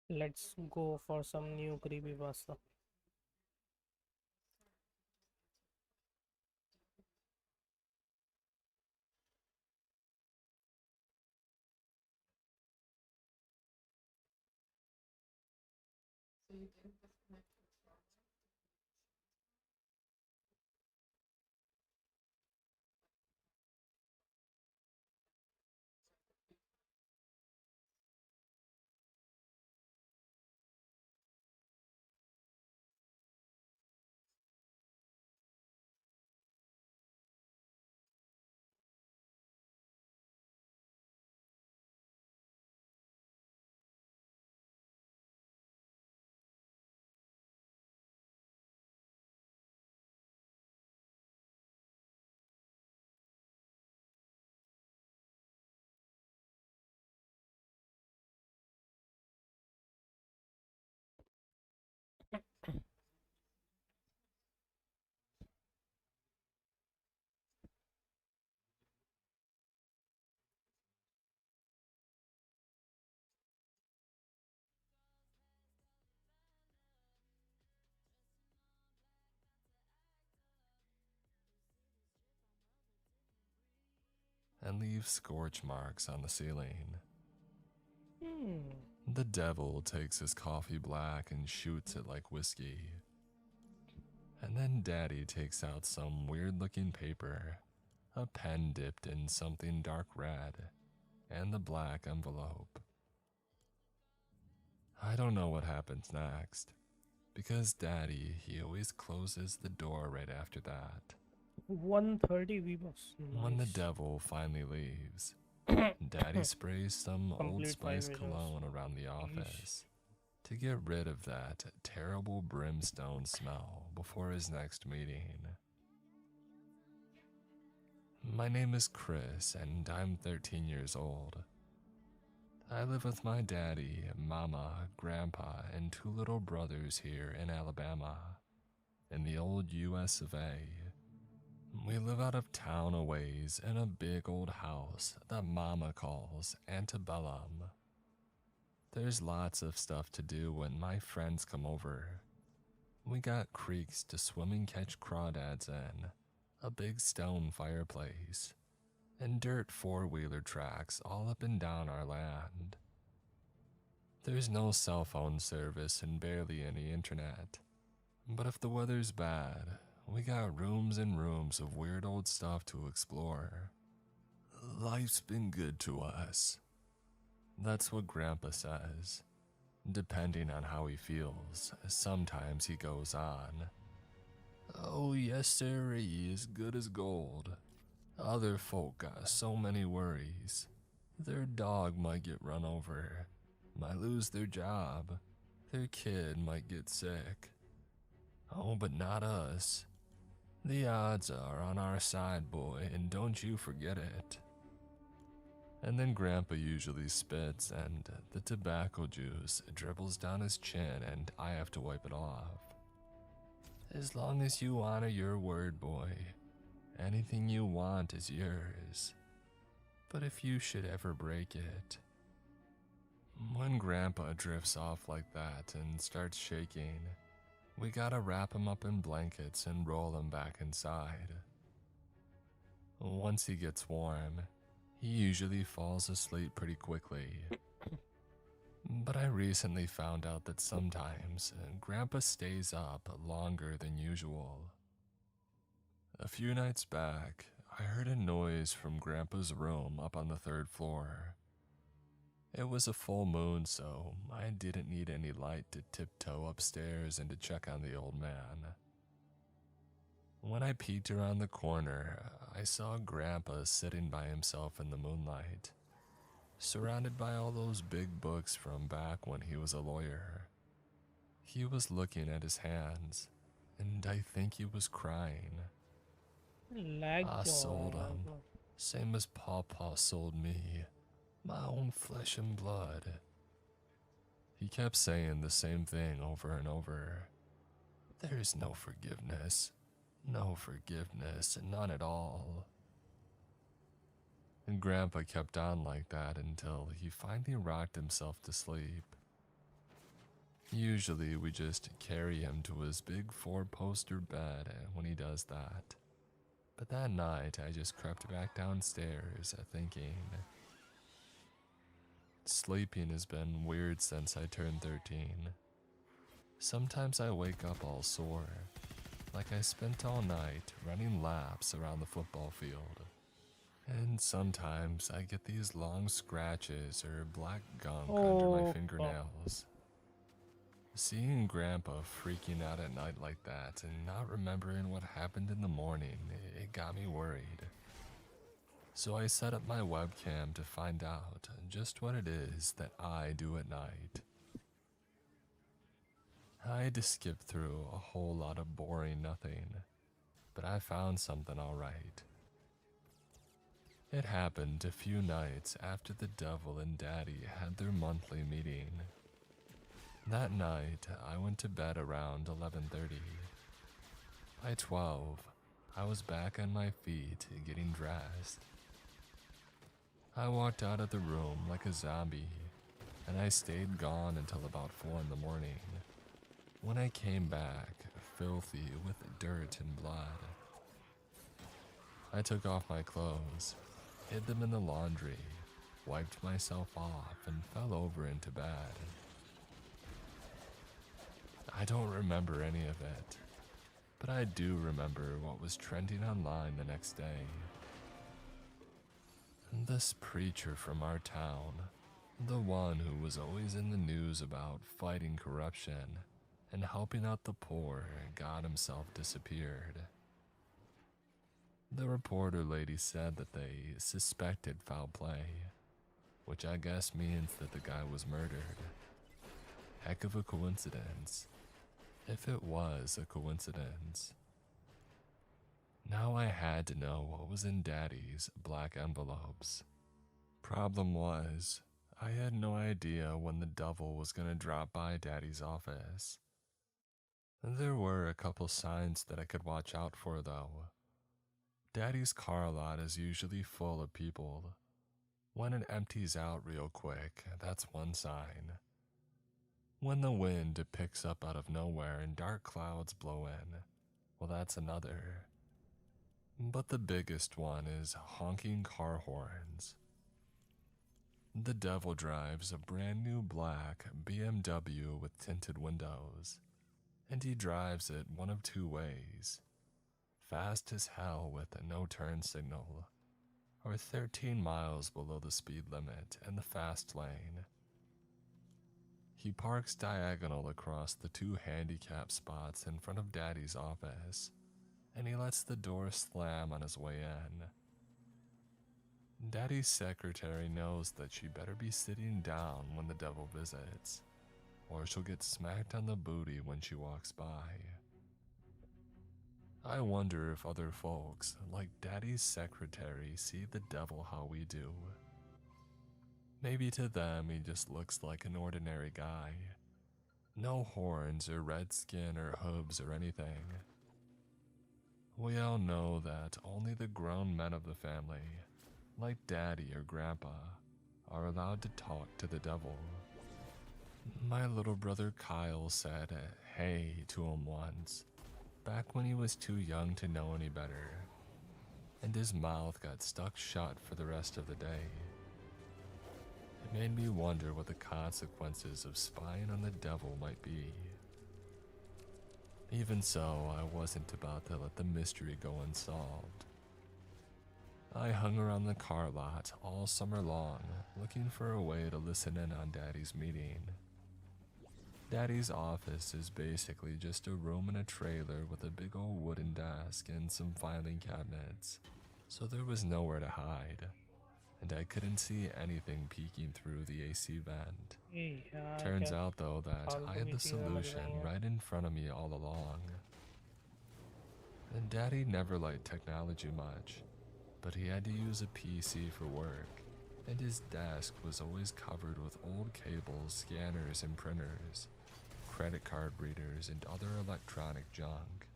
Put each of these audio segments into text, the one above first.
Let's go for some new creepypasta. And leaves scorch marks on the ceiling. Hmm. The devil takes his coffee black and shoots it like whiskey. And then Daddy takes out some weird looking paper, a pen dipped in something dark red, and the black envelope. I don't know what happens next, because Daddy, he always closes the door right after that. 130 Vbucks. When the Nice. devil finally leaves, Daddy sprays some Old Complete 5 Spice videos. cologne around the Yeesh. office to get rid of that terrible brimstone smell before his next meeting. My name is Chris, and I'm 13 years old. I live with my daddy, mama, grandpa, and 2 little brothers here in Alabama, in the old US of A. We live out of town a ways in a big old house that mama calls Antebellum. There's lots of stuff to do when my friends come over. We got creeks to swim and catch crawdads in, a big stone fireplace, and dirt 4-wheeler tracks all up and down our land. There's no cell phone service and barely any internet, but if the weather's bad, we got rooms and rooms of weird old stuff to explore. Life's been good to us. That's what Grandpa says. Depending on how he feels, sometimes he goes on. Oh yes sir, he is good as gold. Other folk got so many worries. Their dog might get run over, might lose their job, their kid might get sick. Oh, but not us. The odds are on our side, boy, and don't you forget it. And then Grandpa usually spits, and the tobacco juice dribbles down his chin, and I have to wipe it off. As long as you honor your word, boy, anything you want is yours. But if you should ever break it, when Grandpa drifts off like that and starts shaking, we gotta wrap him up in blankets and roll him back inside. Once he gets warm, he usually falls asleep pretty quickly. But I recently found out that sometimes Grandpa stays up longer than usual. A few nights back, I heard a noise from Grandpa's room up on the 3rd floor. It was a full moon, so I didn't need any light to tiptoe upstairs and to check on the old man. When I peeked around the corner, I saw Grandpa sitting by himself in the moonlight, surrounded by all those big books from back when he was a lawyer. He was looking at his hands, and I think he was crying. Lag I क्यों हो sold रहा है him, मतलब? same as Pawpaw sold me, my own flesh and blood. He kept saying the same thing over and over. There's no forgiveness, none at all. And Grandpa kept on like that until he finally rocked himself to sleep. Usually we just carry him to his big 4-poster bed when he does that. But that night I just crept back downstairs thinking. Sleeping has been weird since I turned 13. Sometimes I wake up all sore, like I spent all night running laps around the football field. And sometimes I get these long scratches or black gunk under my Oh, fingernails. Seeing Grandpa freaking out at night like that and not remembering what happened in the morning, it got me worried. So I set up my webcam to find out just what it is that I do at night. I had to skip through a whole lot of boring nothing, but I found something alright. It happened a few nights after the devil and Daddy had their monthly meeting. That night, I went to bed around 11:30. By 12, I was back on my feet getting dressed. I walked out of the room like a zombie, and I stayed gone until about 4 in the morning, when I came back, filthy with dirt and blood. I took off my clothes, hid them in the laundry, wiped myself off, and fell over into bed. I don't remember any of it, but I do remember what was trending online the next day. This preacher from our town, the one who was always in the news about fighting corruption and helping out the poor, got himself disappeared. The reporter lady said that they suspected foul play, which I guess means that the guy was murdered. Heck of a coincidence, if it was a coincidence. Now I had to know what was in Daddy's black envelopes. Problem was, I had no idea when the devil was gonna drop by Daddy's office. There were a couple signs that I could watch out for though. Daddy's car lot is usually full of people. When it empties out real quick, that's one sign. When the wind picks up out of nowhere and dark clouds blow in, well, that's another. But the biggest one is honking car horns. The devil drives a brand new black BMW with tinted windows, and he drives it one of two ways. Fast as hell with a no turn signal, or 13 miles below the speed limit in the fast lane. He parks diagonal across the 2 handicap spots in front of Daddy's office, and he lets the door slam on his way in. Daddy's secretary knows that she better be sitting down when the devil visits, or she'll get smacked on the booty when she walks by. I wonder if other folks, like Daddy's secretary, see the devil how we do. Maybe to them he just looks like an ordinary guy. No horns or red skin or hooves or anything. We all know that only the grown men of the family, like Daddy or Grandpa, are allowed to talk to the devil. My little brother Kyle said hey to him once, back when he was too young to know any better, and his mouth got stuck shut for the rest of the day. It made me wonder what the consequences of spying on the devil might be. Even so, I wasn't about to let the mystery go unsolved. I hung around the car lot all summer long, looking for a way to listen in on Daddy's meeting. Daddy's office is basically just a room in a trailer with a big old wooden desk and some filing cabinets, so there was nowhere to hide, and I couldn't see anything peeking through the AC vent. यार Turns क्या out though that I फालतू had the meeting में लग रहे solution हैं यार. right in front of me all along. And Daddy never liked technology much, but he had to use a PC for work, and his desk was always covered with old cables, scanners, and printers, credit card readers, and other electronic junk.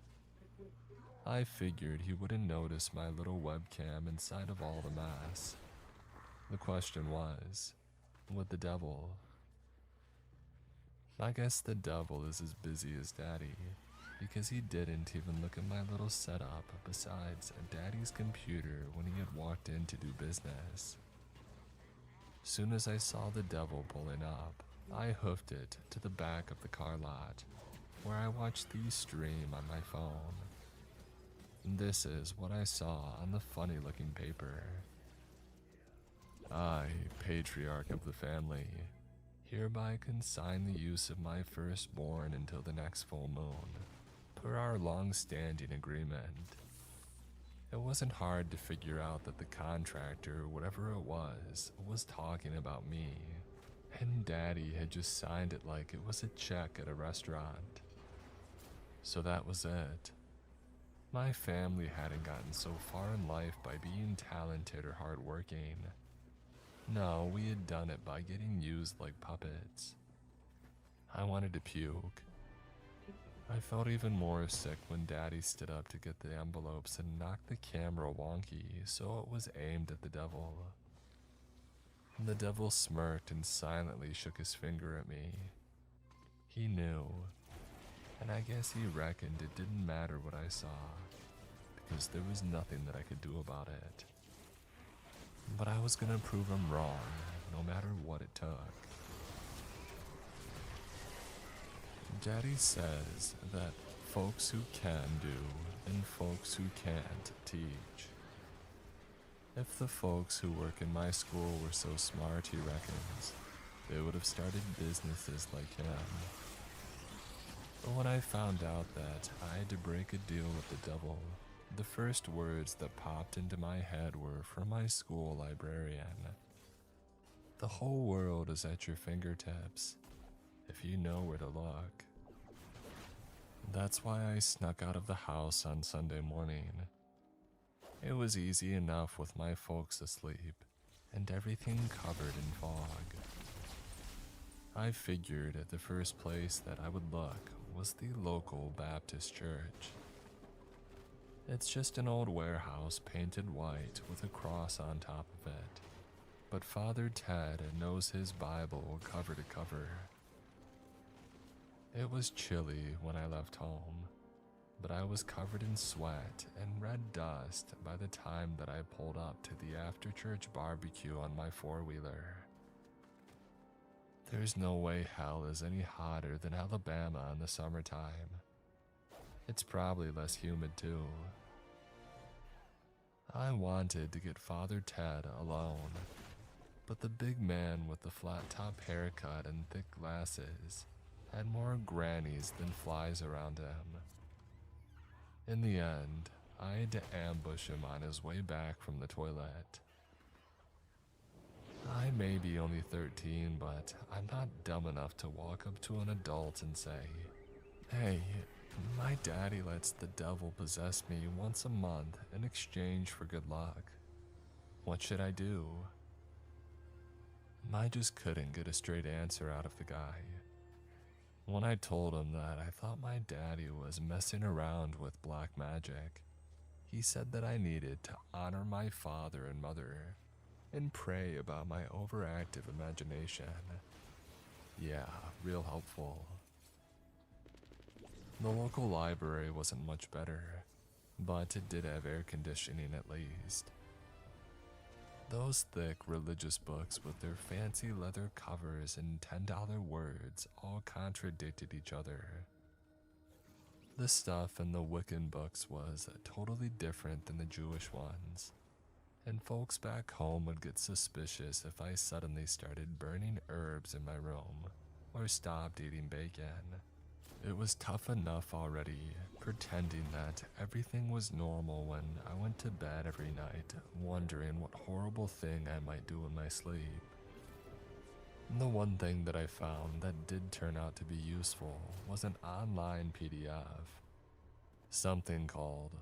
I figured he wouldn't notice my little webcam inside of all the mess. The question was, would the devil? I guess the devil is as busy as Daddy, because he didn't even look at my little setup besides Daddy's computer when he had walked in to do business. Soon as I saw the devil pulling up, I hoofed it to the back of the car lot, where I watched the stream on my phone. This is what I saw on the funny-looking paper. I, patriarch of the family, hereby consign the use of my firstborn until the next full moon, per our long-standing agreement. It wasn't hard to figure out that the contractor, whatever it was talking about me, and Daddy had just signed it like it was a check at a restaurant. So that was it. My family hadn't gotten so far in life by being talented or hardworking. No, we had done it by getting used like puppets. I wanted to puke. I felt even more sick when Daddy stood up to get the envelopes and knocked the camera wonky so it was aimed at the devil. The devil smirked and silently shook his finger at me. He knew, and I guess he reckoned it didn't matter what I saw, because there was nothing that I could do about it. But I was gonna prove him wrong, no matter what it took. Daddy says that folks who can do and folks who can't teach. If the folks who work in my school were so smart, he reckons, they would have started businesses like him. But when I found out that I had to break a deal with the devil, the first words that popped into my head were from my school librarian. The whole world is at your fingertips, if you know where to look. That's why I snuck out of the house on Sunday morning. It was easy enough with my folks asleep, and everything covered in fog. I figured the first place that I would look was the local Baptist church. It's just an old warehouse painted white with a cross on top of it, but Father Ted knows his Bible cover to cover. It was chilly when I left home, but I was covered in sweat and red dust by the time that I pulled up to the after-church barbecue on my four-wheeler. There's no way hell is any hotter than Alabama in the summertime. It's probably less humid too. I wanted to get Father Ted alone, but the big man with the flat-top haircut and thick glasses had more grannies than flies around him. In the end, I had to ambush him on his way back from the toilet. I may be only 13, but I'm not dumb enough to walk up to an adult and say, "Hey, My daddy lets the devil possess me once a month in exchange for good luck. What should I do? I just couldn't get a straight answer out of the guy. When I told him that I thought my daddy was messing around with black magic, he said that I needed to honor my father and mother and pray about my overactive imagination. Yeah, real helpful. The local library wasn't much better, but it did have air conditioning at least. Those thick religious books with their fancy leather covers and $10 words all contradicted each other. The stuff in the Wiccan books was totally different than the Jewish ones, and folks back home would get suspicious if I suddenly started burning herbs in my room or stopped eating bacon. It was tough enough already, pretending that everything was normal when I went to bed every night, wondering what horrible thing I might do in my sleep. The one thing that I found that did turn out to be useful was an online PDF, something called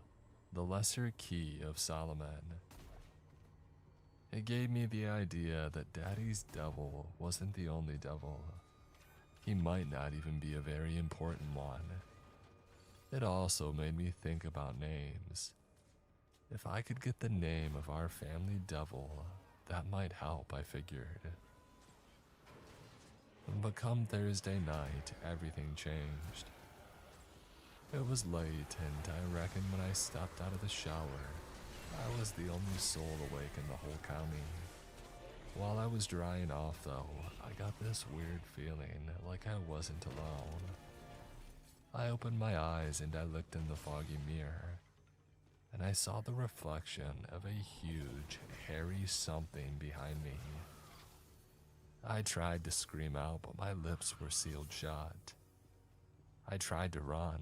The Lesser Key of Solomon. It gave me the idea that Daddy's devil wasn't the only devil. He might not even be a very important one. It also made me think about names. If I could get the name of our family devil, that might help, I figured. But come Thursday night, everything changed. It was late, and I reckon when I stepped out of the shower, I was the only soul awake in the whole county. While I was drying off, though, I got this weird feeling like I wasn't alone. I opened my eyes and I looked in the foggy mirror, and I saw the reflection of a huge, hairy something behind me. I tried to scream out, but my lips were sealed shut. I tried to run,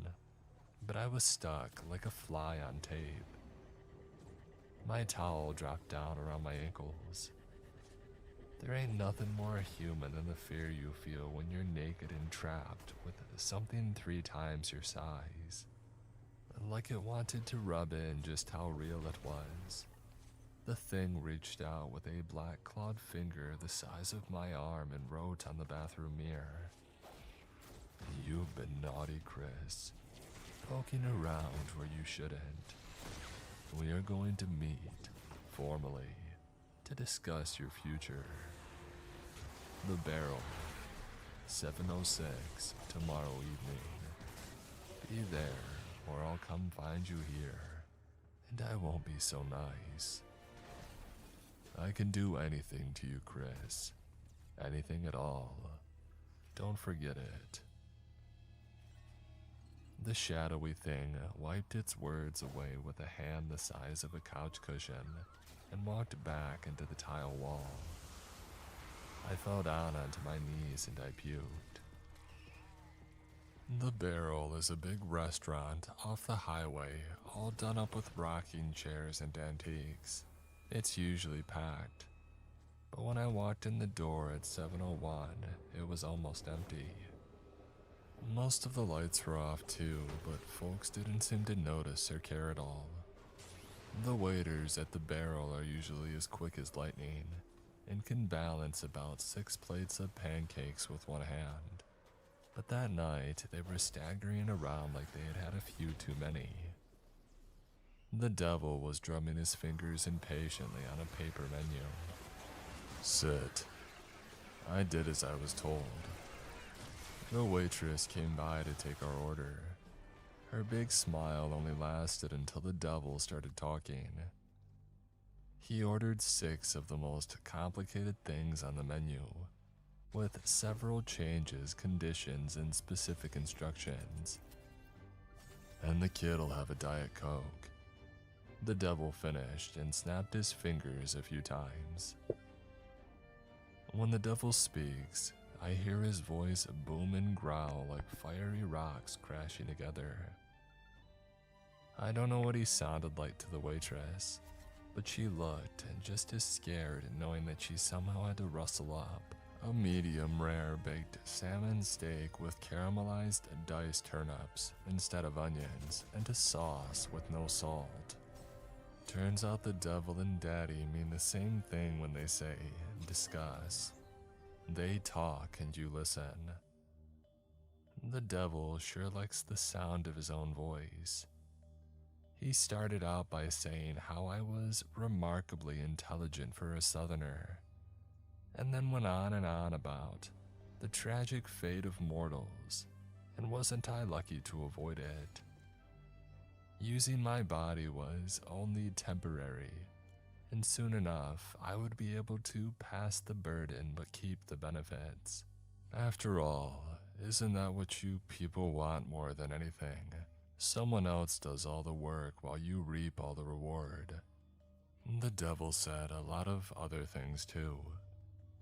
but I was stuck like a fly on tape. My towel dropped down around my ankles. There ain't nothing more human than the fear you feel when you're naked and trapped with something 3 times your size. Like it wanted to rub in just how real it was. The thing reached out with a black clawed finger the size of my arm and wrote on the bathroom mirror, "You've been naughty, Chris. Poking around where you shouldn't. We are going to meet, formally, to discuss your future. The Barrel, 7:06 tomorrow evening. Be there, or I'll come find you here, and I won't be so nice. I can do anything to you, Chris. Anything at all. Don't forget it." The shadowy thing wiped its words away with a hand the size of a couch cushion and walked back into the tile wall. I fell down onto my knees and I puked. The Barrel is a big restaurant off the highway, all done up with rocking chairs and antiques. It's usually packed, but when I walked in the door at 7:01, it was almost empty. Most of the lights were off too, but folks didn't seem to notice or care at all. The waiters at the Barrel are usually as quick as lightning and can balance about 6 plates of pancakes with one hand. But that night, they were staggering around like they had had a few too many. The devil was drumming his fingers impatiently on a paper menu. "Sit." I did as I was told. The waitress came by to take our order. Her big smile only lasted until the devil started talking. He ordered 6 of the most complicated things on the menu, with several changes, conditions, and specific instructions. "And the kid'll have a Diet Coke." The devil finished and snapped his fingers a few times. When the devil speaks, I hear his voice boom and growl like fiery rocks crashing together. I don't know what he sounded like to the waitress, but she looked just as scared knowing that she somehow had to rustle up, A medium rare baked salmon steak with caramelized diced turnips instead of onions, and a sauce with no salt. Turns out the devil and daddy mean the same thing when they say discuss. They talk and you listen. The devil sure likes the sound of his own voice. He started out by saying how I was remarkably intelligent for a southerner, and then went on and on about the tragic fate of mortals, and wasn't I lucky to avoid it. Using my body was only temporary, and soon enough I would be able to pass the burden but keep the benefits. After all, isn't that what you people want more than anything? Someone else does all the work while you reap all the reward. The devil said a lot of other things too.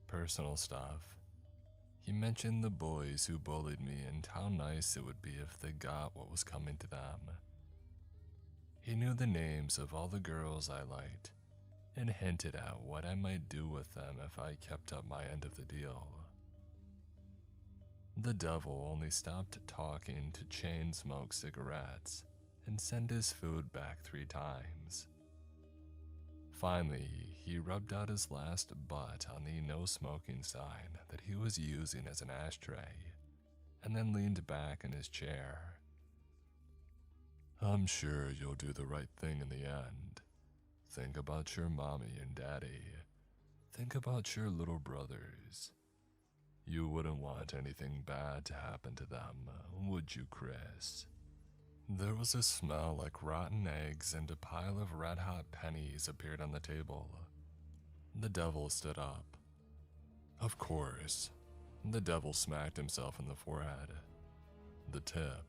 Personal stuff. He mentioned the boys who bullied me and how nice it would be if they got what was coming to them. He knew the names of all the girls I liked, and hinted at what I might do with them if I kept up my end of the deal. The devil only stopped talking to chain smoke cigarettes and send his food back 3 times. Finally, he rubbed out his last butt on the no smoking sign that he was using as an ashtray, and then leaned back in his chair. I'm sure you'll do the right thing in the end. Think about your mommy and daddy. Think about your little brothers. You wouldn't want anything bad to happen to them, would you, Chris? There was a smell like rotten eggs, and a pile of red-hot pennies appeared on the table. The devil stood up. Of course. The devil smacked himself in the forehead. The tip.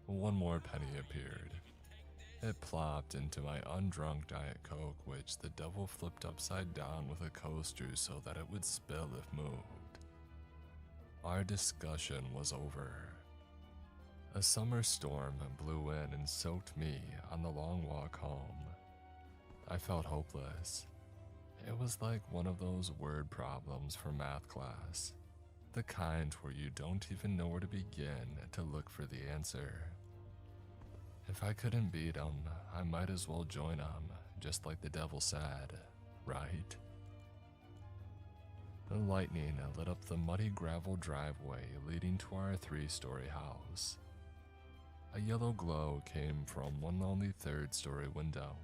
One more penny appeared. It plopped into my undrunk Diet Coke, which the devil flipped upside down with a coaster so that it would spill if moved. Our discussion was over. A summer storm blew in and soaked me on the long walk home. I felt hopeless. It was like one of those word problems for math class, the kind where you don't even know where to begin to look for the answer. If I couldn't beat him, I might as well join him, just like the devil said, right? The lightning lit up the muddy gravel driveway leading to our 3-story house. A yellow glow came from one lonely 3rd-story window,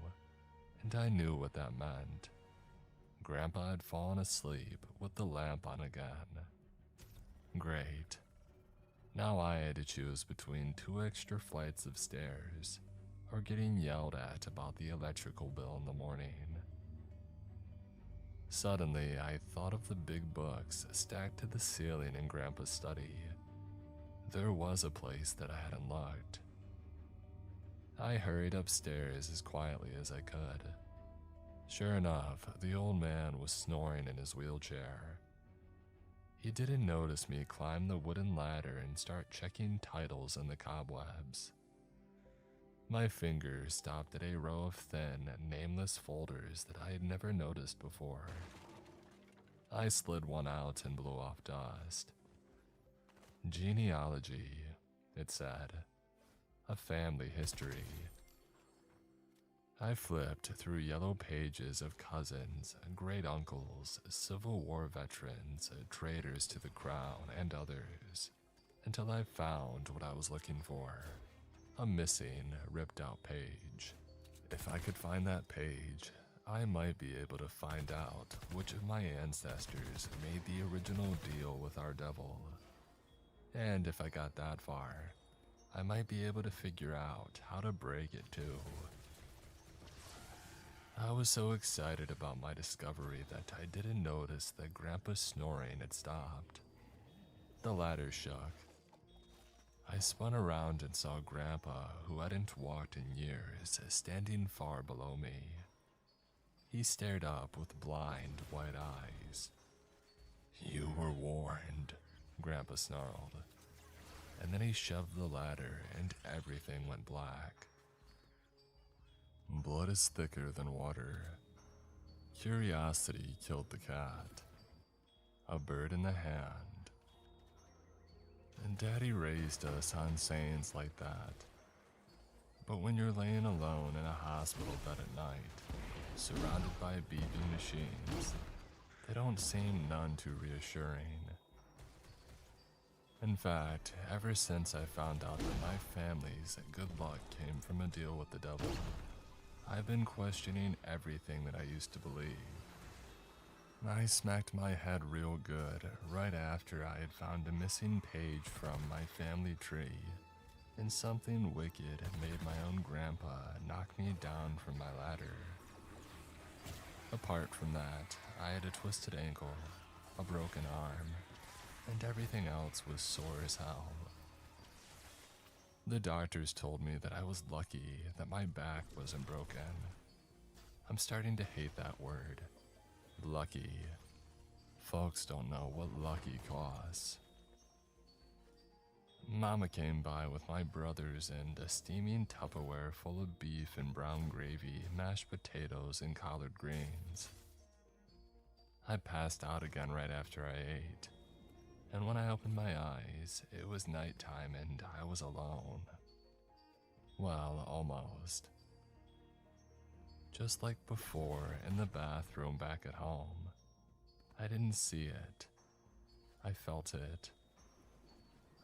and I knew what that meant. Grandpa had fallen asleep with the lamp on again. Great. Now I had to choose between 2 extra flights of stairs, or getting yelled at about the electrical bill in the morning. Suddenly, I thought of the big books stacked to the ceiling in Grandpa's study. There was a place that I hadn't looked. I hurried upstairs as quietly as I could. Sure enough, the old man was snoring in his wheelchair. He didn't notice me climb the wooden ladder and start checking titles in the cobwebs. My fingers stopped at a row of thin, nameless folders that I had never noticed before. I slid one out and blew off dust. Genealogy, it said. A family history. I flipped through yellow pages of cousins, great uncles, Civil War veterans, traitors to the crown, and others, until I found what I was looking for. A missing, ripped out page. If I could find that page, I might be able to find out which of my ancestors made the original deal with our devil. And if I got that far, I might be able to figure out how to break it too. I was so excited about my discovery that I didn't notice that Grandpa's snoring had stopped. The ladder shook. I spun around and saw Grandpa, who hadn't walked in years, standing far below me. He stared up with blind, white eyes. "You were warned," Grandpa snarled. And then he shoved the ladder and everything went black. Blood is thicker than water. Curiosity killed the cat. a bird in the hand. And Daddy raised us on sayings like that. But when you're laying alone in a hospital bed at night, surrounded by beeping machines, they don't seem none too reassuring. In fact, ever since I found out that my family's good luck came from a deal with the devil, I've been questioning everything that I used to believe. I smacked my head real good right after I had found a missing page from my family tree, and something wicked had made my own grandpa knock me down from my ladder. Apart from that, I had a twisted ankle, a broken arm, and everything else was sore as hell. The doctors told me that I was lucky that my back wasn't broken. I'm starting to hate that word. Lucky. Folks don't know what lucky costs. Mama came by with my brothers and a steaming Tupperware full of beef and brown gravy, mashed potatoes, and collard greens. I passed out again right after I ate, and when I opened my eyes, it was nighttime and I was alone. Well, almost. Just like before in the bathroom back at home, I didn't see it. I felt it.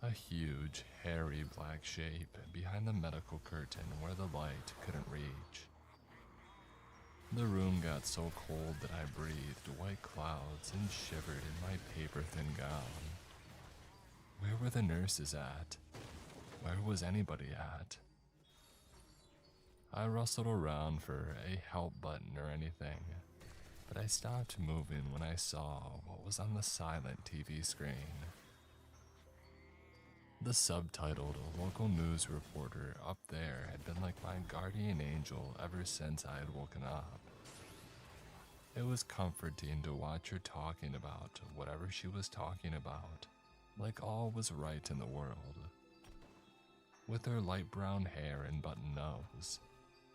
A huge, hairy black shape behind the medical curtain where the light couldn't reach. The room got so cold that I breathed white clouds and shivered in my paper-thin gown. Where were the nurses at? Where was anybody at? I rustled around for a help button or anything, but I stopped moving when I saw what was on the silent TV screen. The subtitled local news reporter up there had been like my guardian angel ever since I had woken up. It was comforting to watch her talking about whatever she was talking about, like all was right in the world. With her light brown hair and button nose,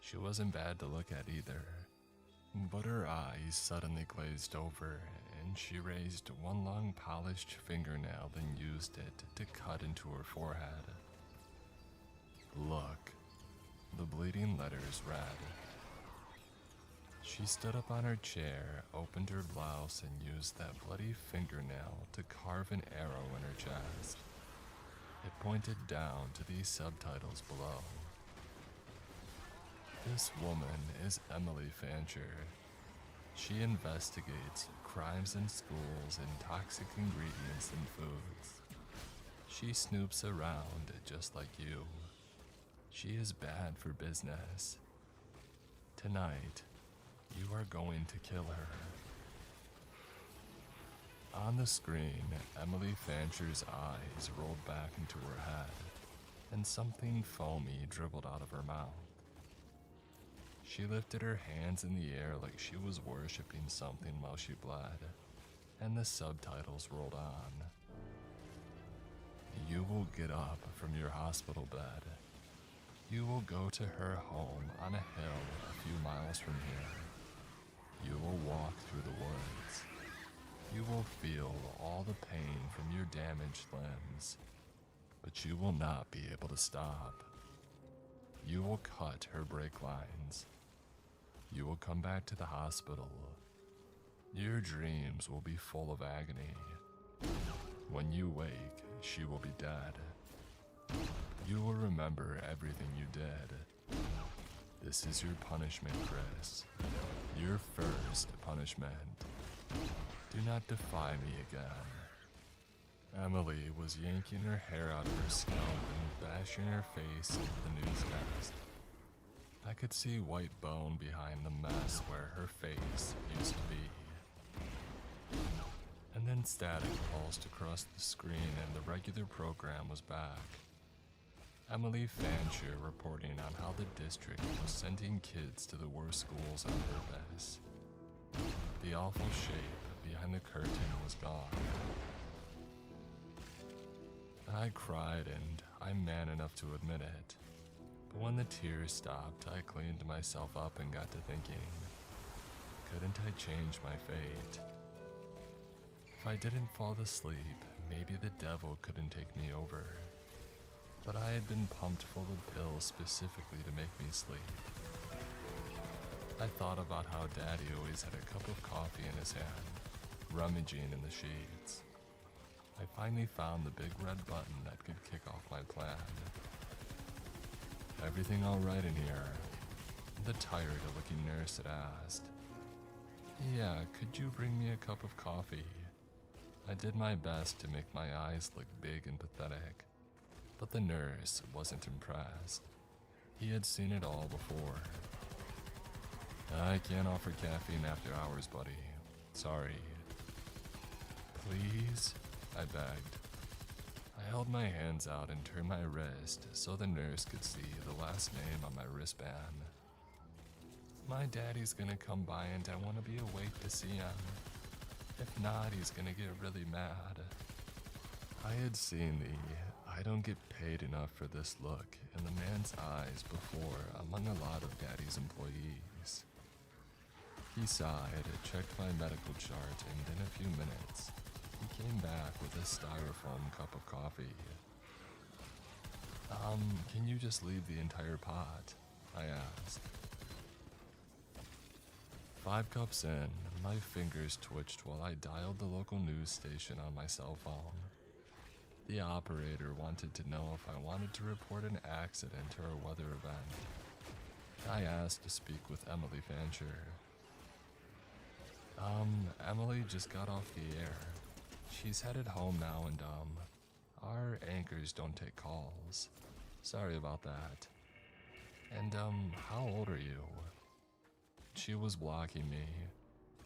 she wasn't bad to look at either. But her eyes suddenly glazed over, and she raised one long polished fingernail and used it to cut into her forehead. Look, the bleeding letters read. She stood up on her chair, opened her blouse, and used that bloody fingernail to carve an arrow in her chest. It pointed down to these subtitles below. This woman is Emily Fancher. She investigates crimes in schools and toxic ingredients in foods. She snoops around just like you. She is bad for business. Tonight, you are going to kill her. On the screen, Emily Fancher's eyes rolled back into her head, and something foamy dribbled out of her mouth. She lifted her hands in the air like she was worshipping something while she bled, and the subtitles rolled on. You will get up from your hospital bed. You will go to her home on a hill a few miles from here. You will walk through the woods. You will feel all the pain from your damaged limbs, but you will not be able to stop. You will cut her brake lines. You will come back to the hospital. Your dreams will be full of agony. When you wake, she will be dead. You will remember everything you did. This is your punishment, Chris. Your first punishment. Do not defy me again. Emily was yanking her hair out of her scalp and bashing her face into the newscast. I could see white bone behind the mess where her face used to be. And then static pulsed across the screen and the regular program was back. Emily Fancher reporting on how the district was sending kids to the worst schools on purpose. The awful shape behind the curtain was gone. I cried, and I'm man enough to admit it. But when the tears stopped, I cleaned myself up and got to thinking, couldn't I change my fate? If I didn't fall asleep, maybe the devil couldn't take me over. But I had been pumped full of pills specifically to make me sleep. I thought about how Daddy always had a cup of coffee in his hand, rummaging in the sheets. I finally found the big red button that could kick off my plan. "Everything all right in here?" the tired-looking nurse had asked. "Yeah, could you bring me a cup of coffee?" I did my best to make my eyes look big and pathetic, but the nurse wasn't impressed. He had seen it all before. "I can't offer caffeine after hours, buddy. Sorry." "Please?" I begged. I held my hands out and turned my wrist so the nurse could see the last name on my wristband. "My daddy's gonna come by and I want to be awake to see him. If not, he's gonna get really mad." I had seen the "I don't get paid enough for this" look in the man's eyes before among a lot of Daddy's employees. He sighed, checked my medical chart, and in a few minutes, he came back with a styrofoam cup of coffee. Can you just leave the entire pot?" I asked. 5 cups in, my fingers twitched while I dialed the local news station on my cell phone. The operator wanted to know if I wanted to report an accident or a weather event. I asked to speak with Emily Fancher. Emily just got off the air. She's headed home now and, our anchors don't take calls. Sorry about that. And, how old are you?" She was blocking me,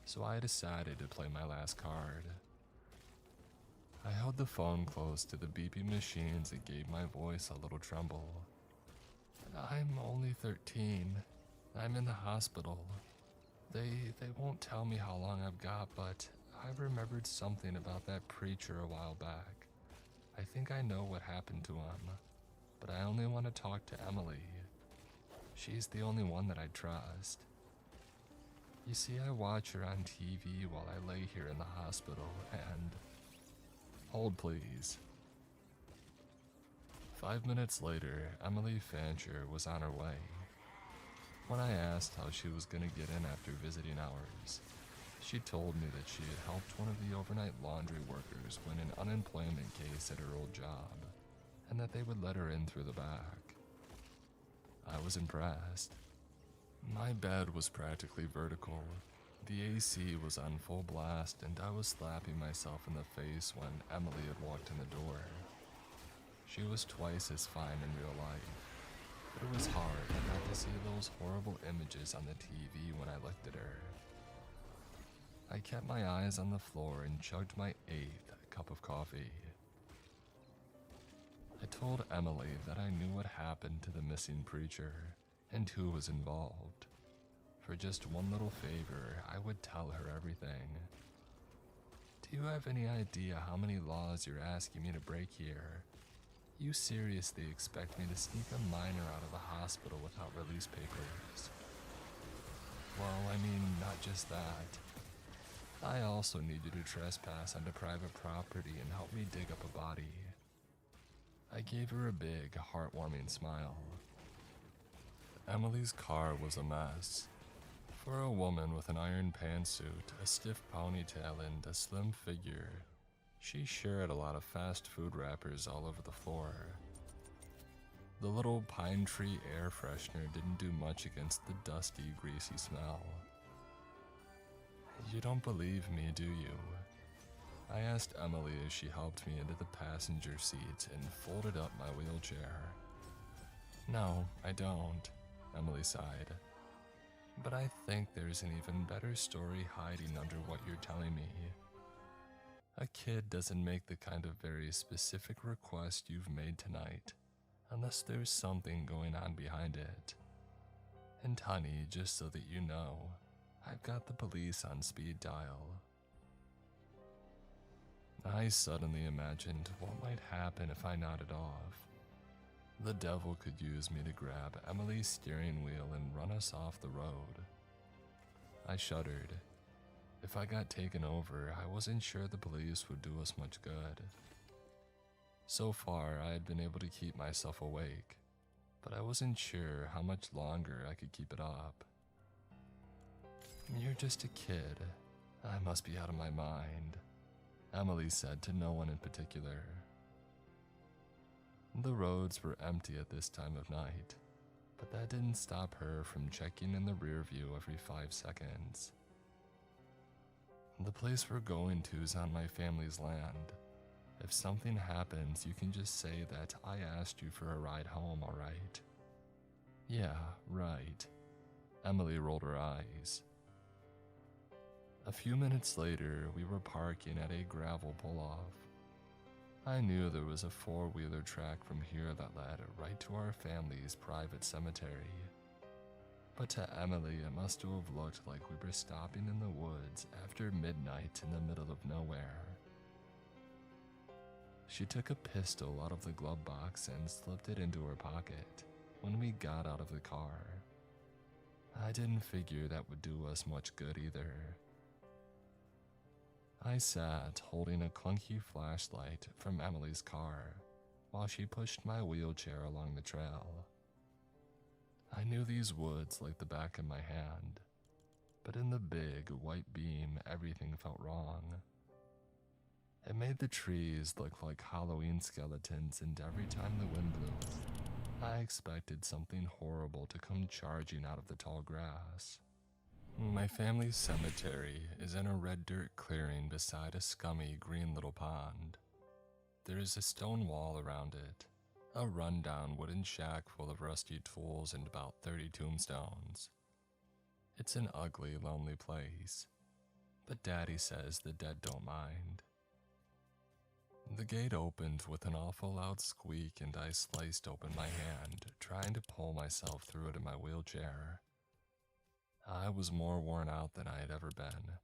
so I decided to play my last card. I held the phone close to the beeping machines and gave my voice a little tremble. "I'm only 13. I'm in the hospital. They won't tell me how long I've got, but I remembered something about that preacher a while back. I think I know what happened to him, but I only want to talk to Emily. She's the only one that I trust. You see, I watch her on TV while I lay here in the hospital, and..." "Hold, please." 5 minutes later, Emily Fancher was on her way. When I asked how she was going to get in after visiting hours, she told me that she had helped one of the overnight laundry workers win an unemployment case at her old job, and that they would let her in through the back. I was impressed. My bed was practically vertical. The AC was on full blast, and I was slapping myself in the face when Emily had walked in the door. She was twice as fine in real life, but it was hard not to see those horrible images on the TV when I looked at her. I kept my eyes on the floor and chugged my 8th cup of coffee. I told Emily that I knew what happened to the missing preacher and who was involved. For just one little favor, I would tell her everything. "Do you have any idea how many laws you're asking me to break here? You seriously expect me to sneak a minor out of the hospital without release papers?" "Well, I mean, not just that. I also need you to trespass onto private property and help me dig up a body." I gave her a big, heartwarming smile. Emily's car was a mess. For a woman with an iron pantsuit, a stiff ponytail, and a slim figure, she sure had a lot of fast food wrappers all over the floor. The little pine tree air freshener didn't do much against the dusty, greasy smell. "You don't believe me, do you?" I asked Emily as she helped me into the passenger seat and folded up my wheelchair. "No, I don't," Emily sighed. "But I think there's an even better story hiding under what you're telling me. A kid doesn't make the kind of very specific request you've made tonight, unless there's something going on behind it. And honey, just so that you know, I've got the police on speed dial." I suddenly imagined what might happen if I nodded off. The devil could use me to grab Emily's steering wheel and run us off the road. I shuddered. If I got taken over, I wasn't sure the police would do us much good. So far, I had been able to keep myself awake, but I wasn't sure how much longer I could keep it up. "You're just a kid. I must be out of my mind," Emily said to no one in particular. The roads were empty at this time of night, but that didn't stop her from checking in the rear view every 5 seconds. "The place we're going to is on my family's land. If something happens, you can just say that I asked you for a ride home, alright?" "Yeah, right." Emily rolled her eyes. A few minutes later, we were parking at a gravel pull-off. I knew there was a 4-wheeler track from here that led right to our family's private cemetery. But to Emily, it must have looked like we were stopping in the woods after midnight in the middle of nowhere. She took a pistol out of the glove box and slipped it into her pocket when we got out of the car. I didn't figure that would do us much good either. I sat holding a clunky flashlight from Emily's car while she pushed my wheelchair along the trail. I knew these woods like the back of my hand, but in the big white beam everything felt wrong. It made the trees look like Halloween skeletons, and every time the wind blew, I expected something horrible to come charging out of the tall grass. My family's cemetery is in a red dirt clearing beside a scummy green little pond. There is a stone wall around it, a rundown wooden shack full of rusty tools, and about 30 tombstones. It's an ugly, lonely place, but Daddy says the dead don't mind. The gate opened with an awful loud squeak, and I sliced open my hand, trying to pull myself through it in my wheelchair. I was more worn out than I had ever been,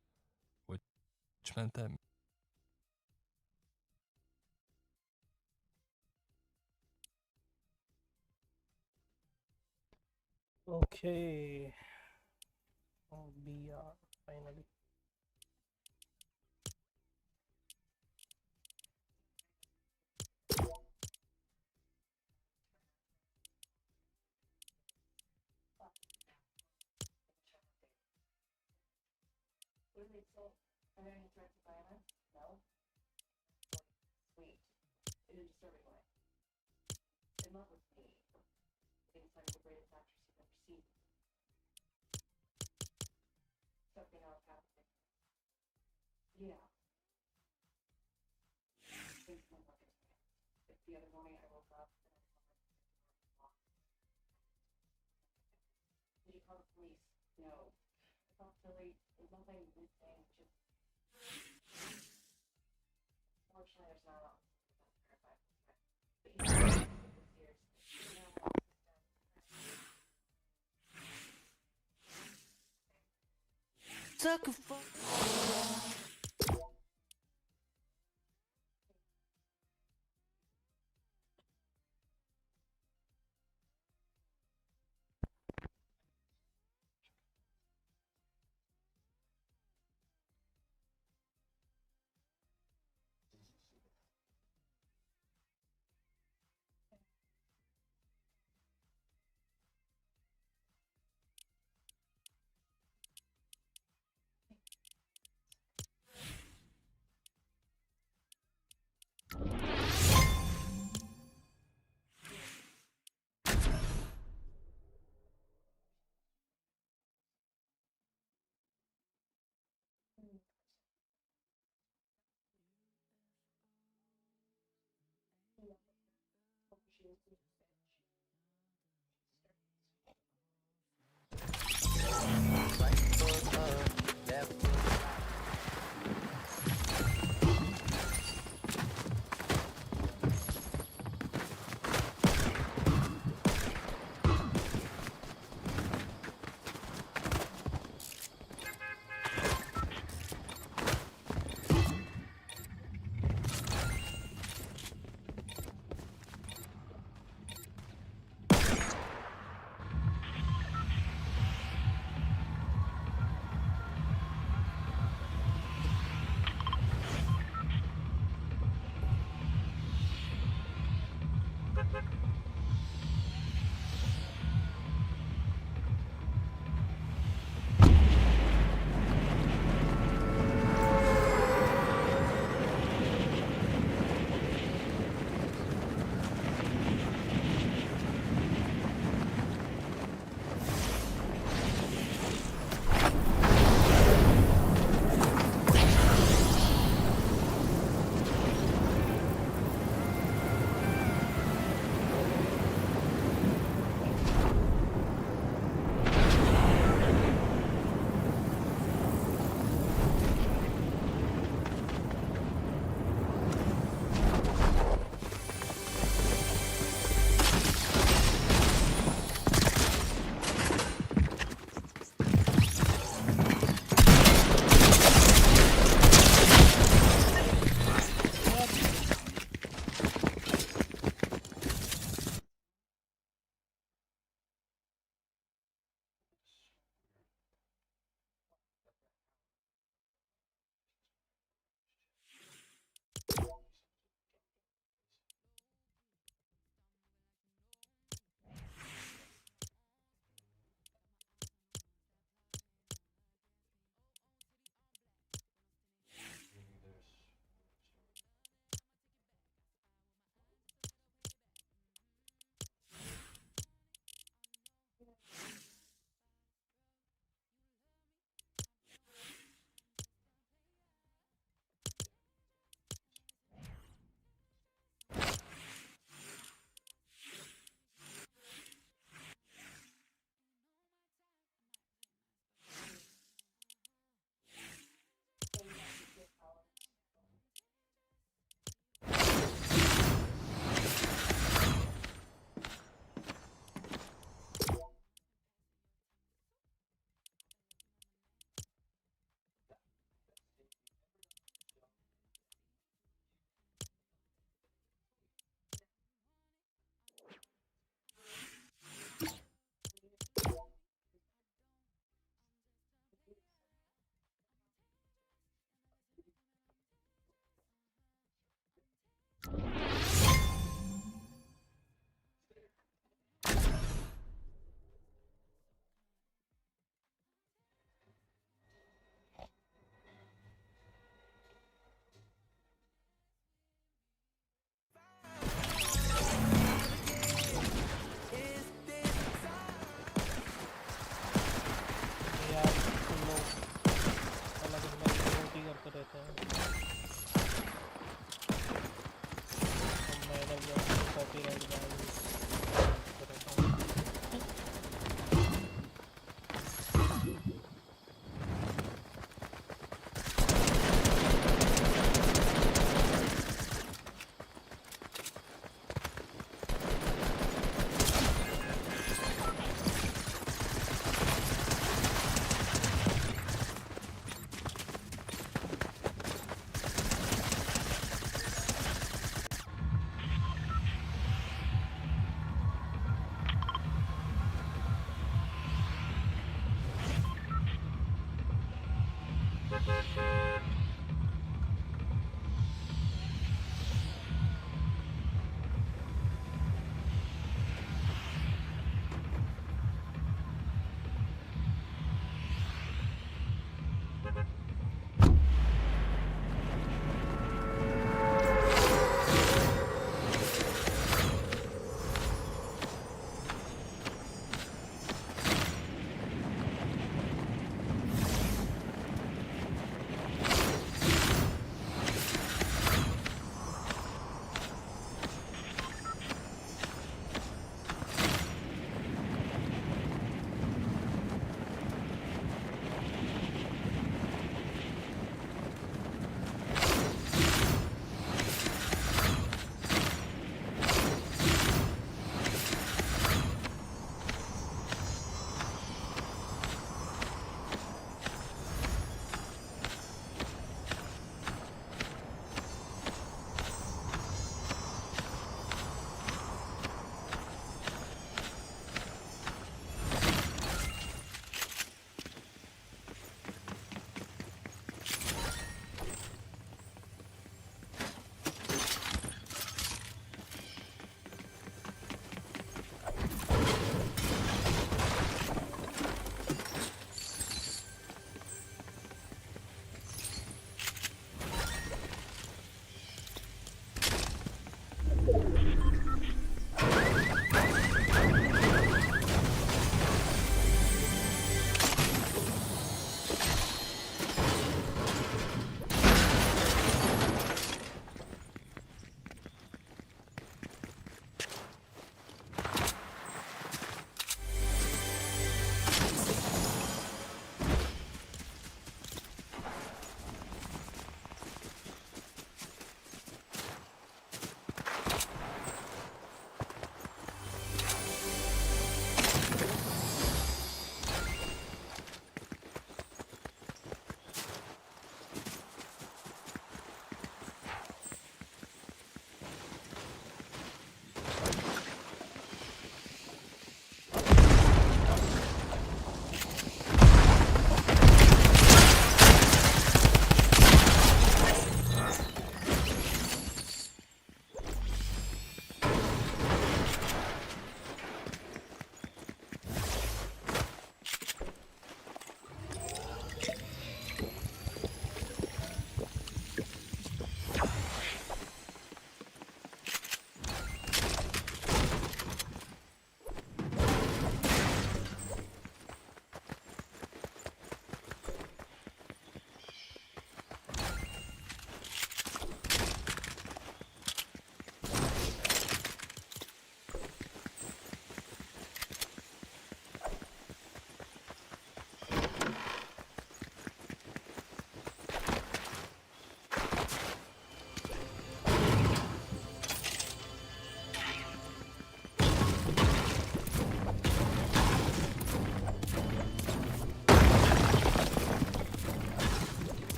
which meant that Okay. Oh, BR finally. Sucker for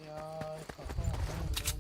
यार कहाँ हैं लोग?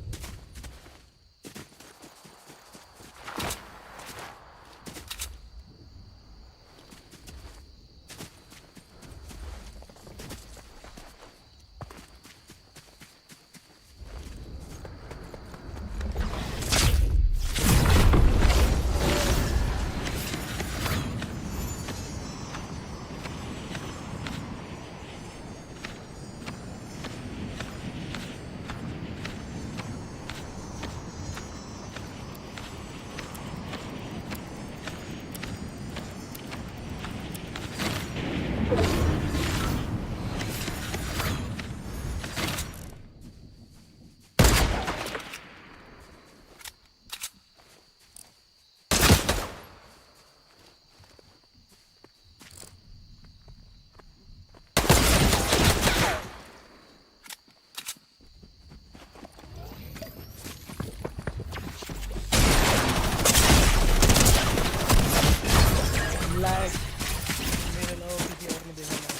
Lag मेरे अलावा किसी और ने देखा ना।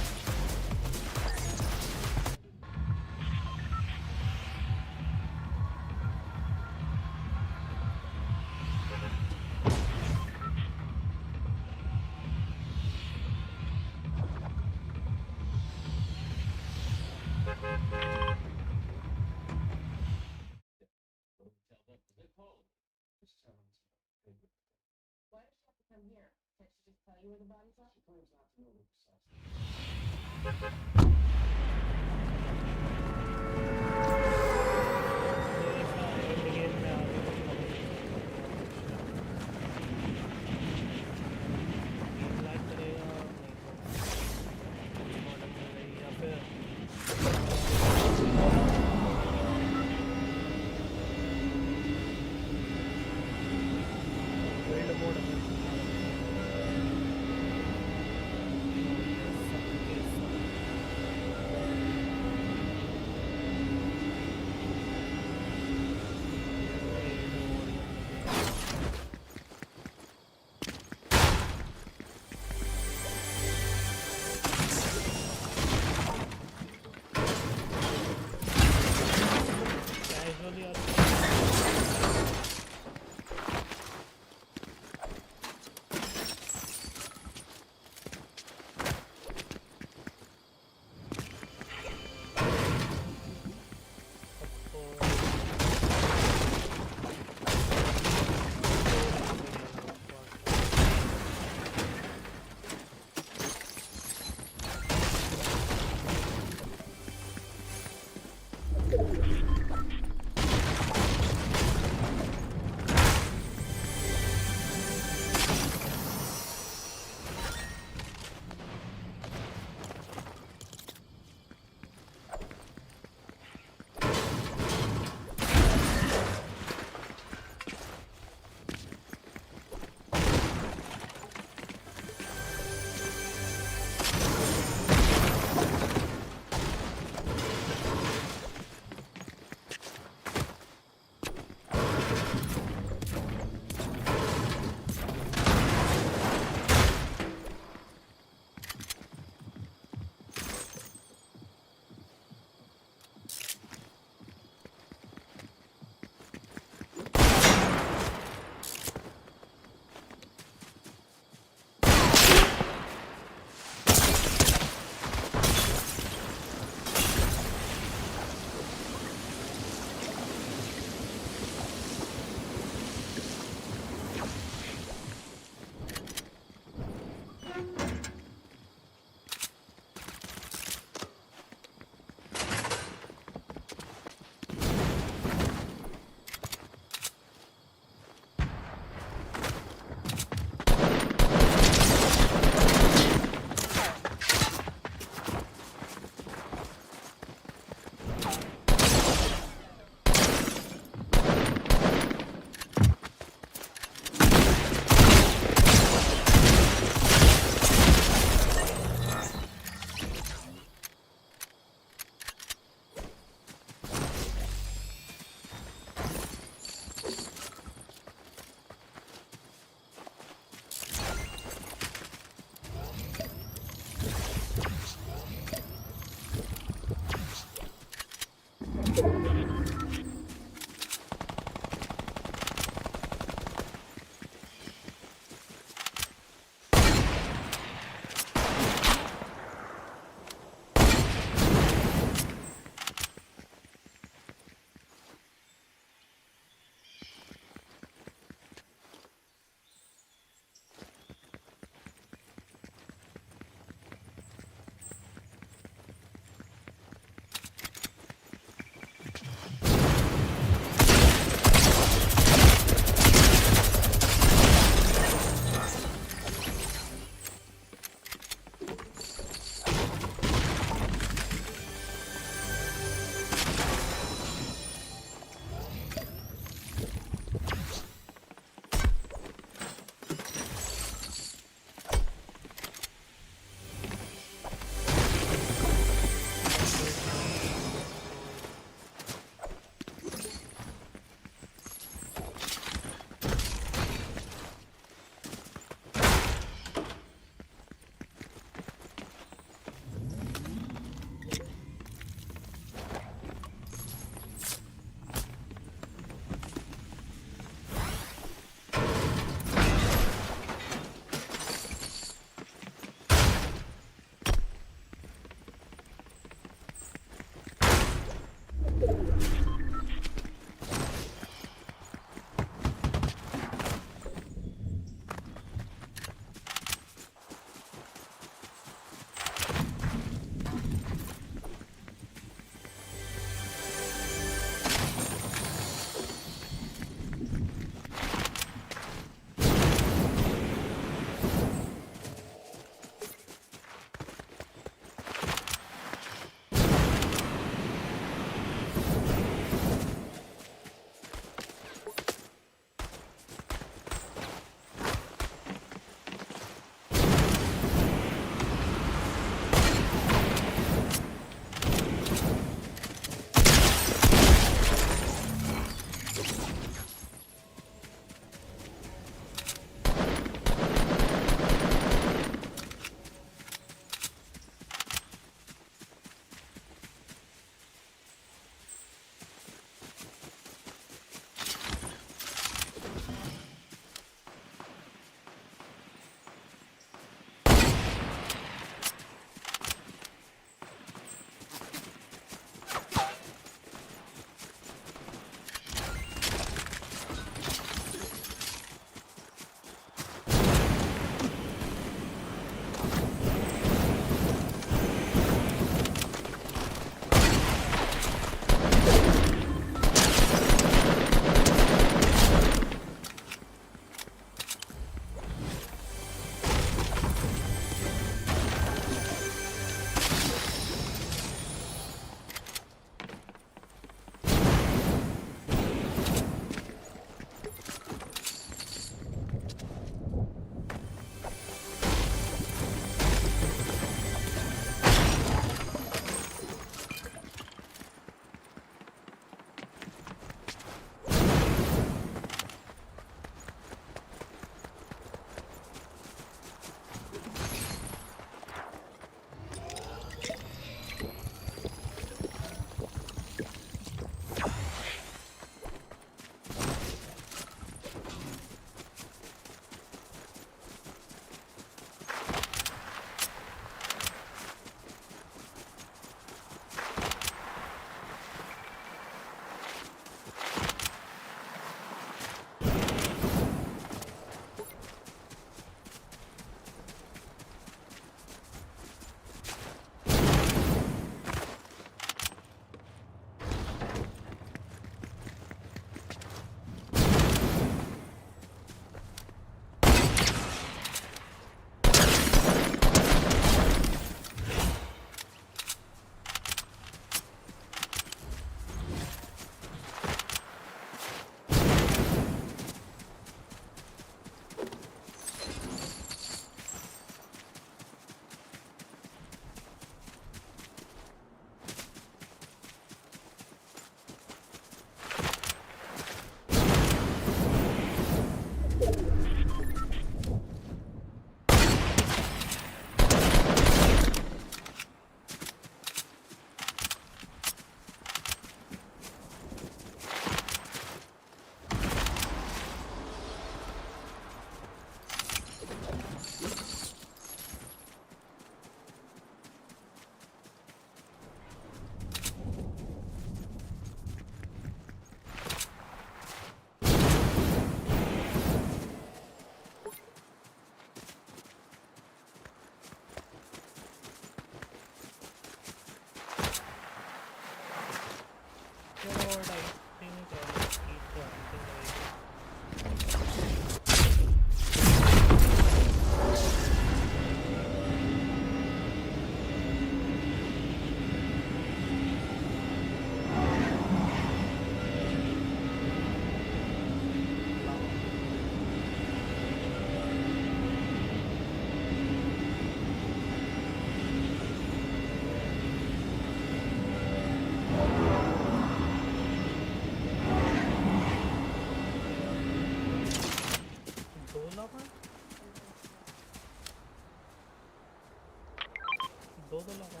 लगा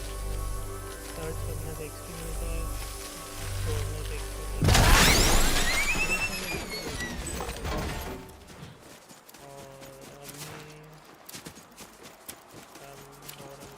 सर्च करने से एक्सपी मिलता है, छोड़ने से एक्सपी मिलता है और अभी हम और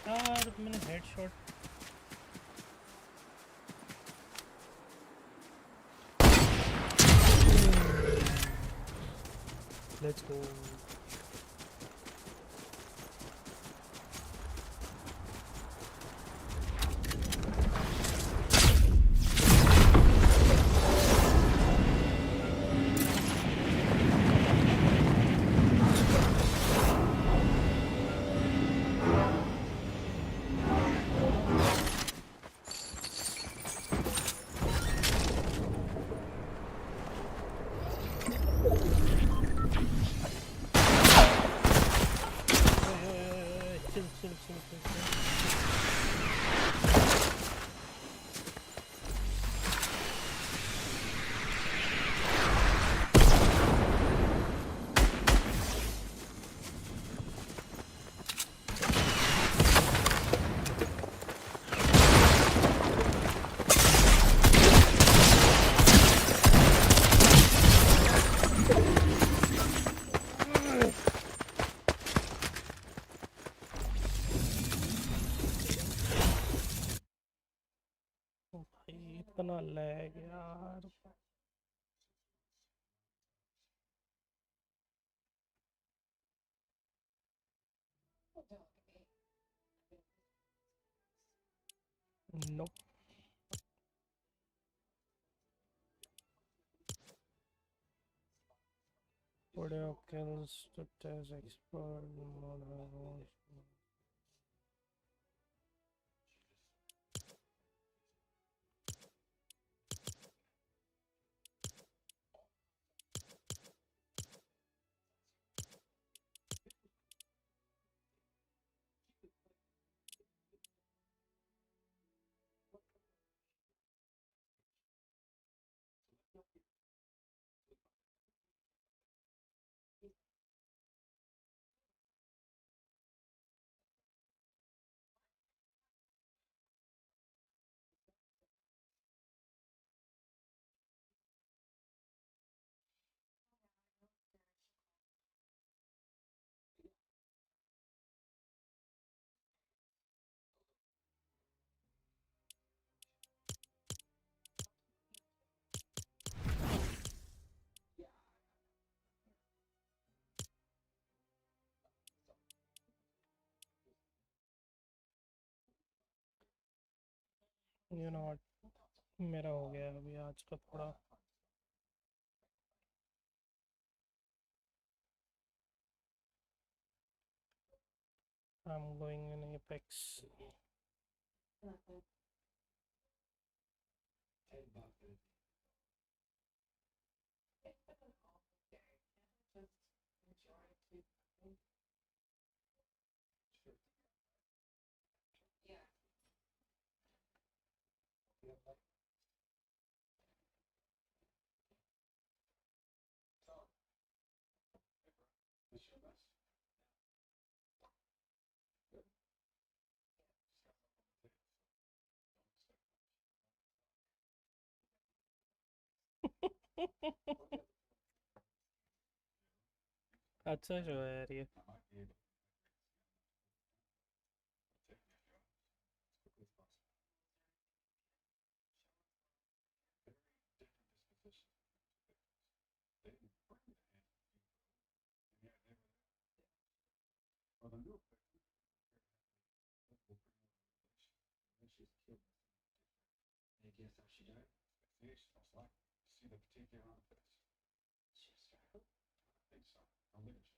यार मैंने हेडशॉट लेट्स गो भाई इतना लैग यार। No what are kills to test expert you know what मेरा हो गया अभी आज का थोड़ा I'm going in Apex. अच्छा शो है यार ये।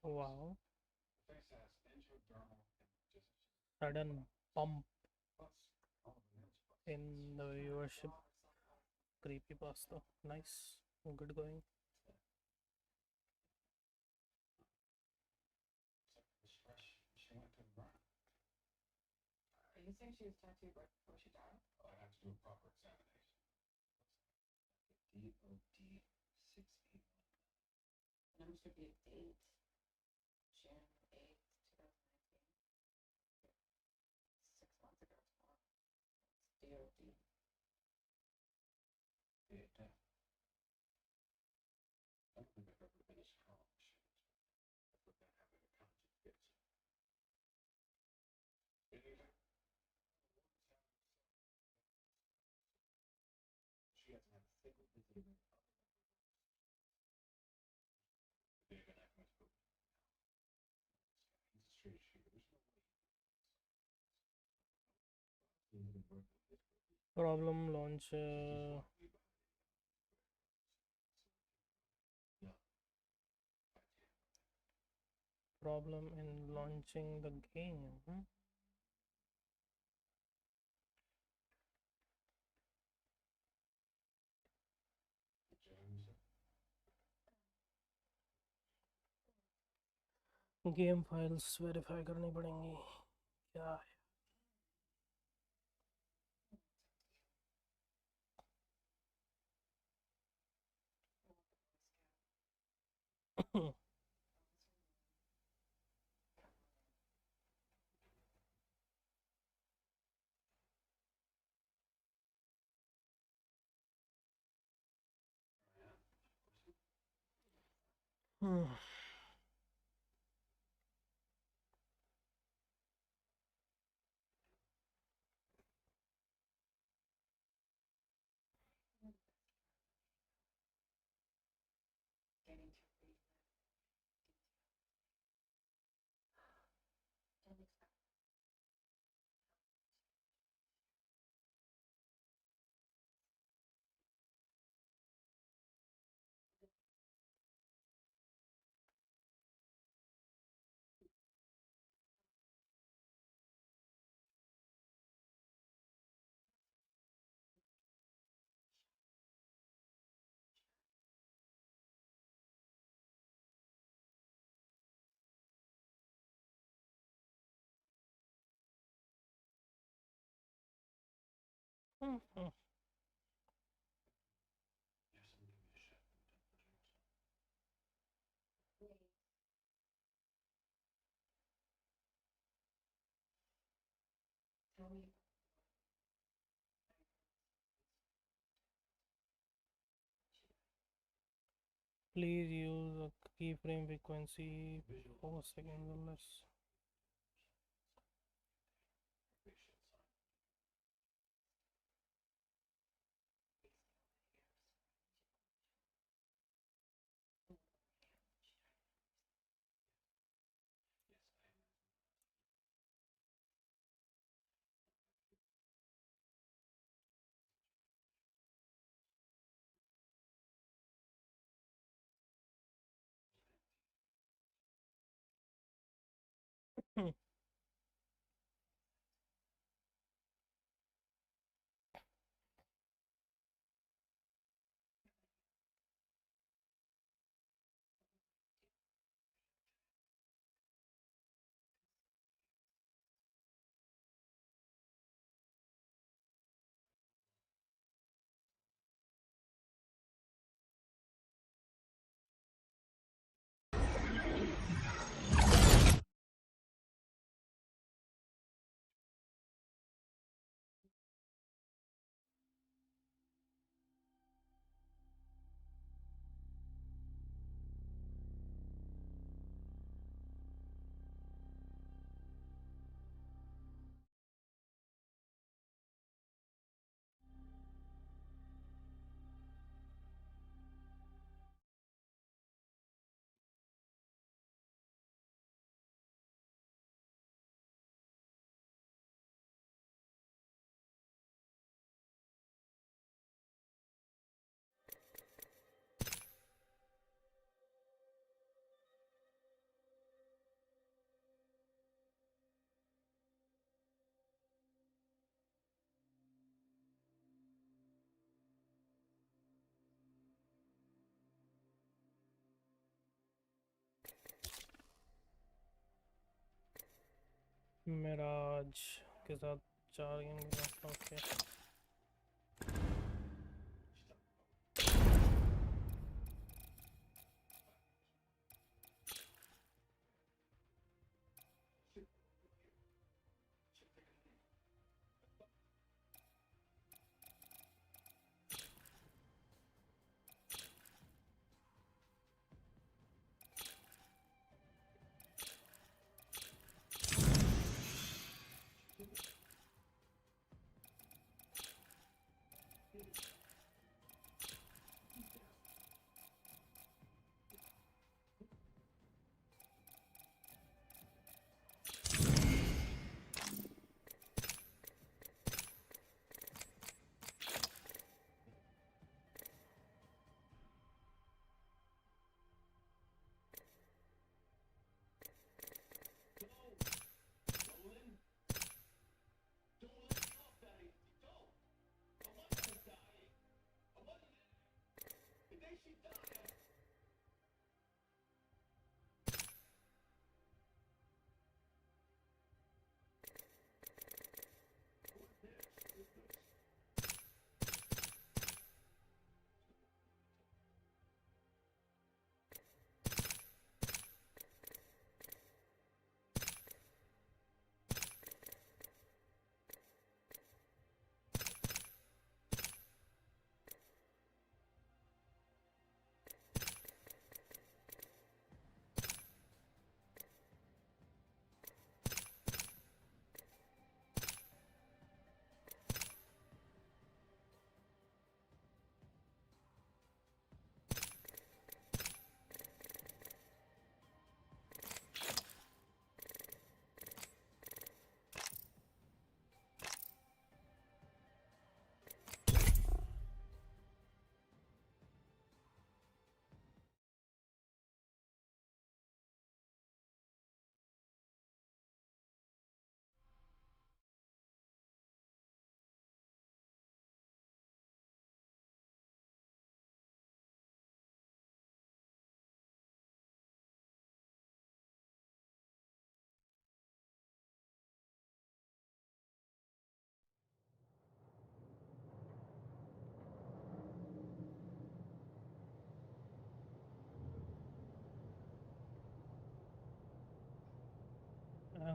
Wow. Sudden pump in the viewership. Creepy pasta. Nice. Good going. Problem launch. Problem in launching the game. Game files verify करनी पड़ेंगी। Yeah. Please use a keyframe frequency 4 seconds or less. Miraj के साथ 4 game खेला। Okay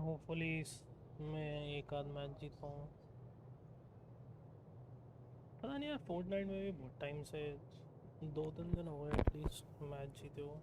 hopefully मैं एक आध match जीत पाऊँ। पता नहीं यार, फोर्टनाइट में भी बहुत टाइम से 2-3 दिन हो गए एटलीस्ट मैच जीते हो।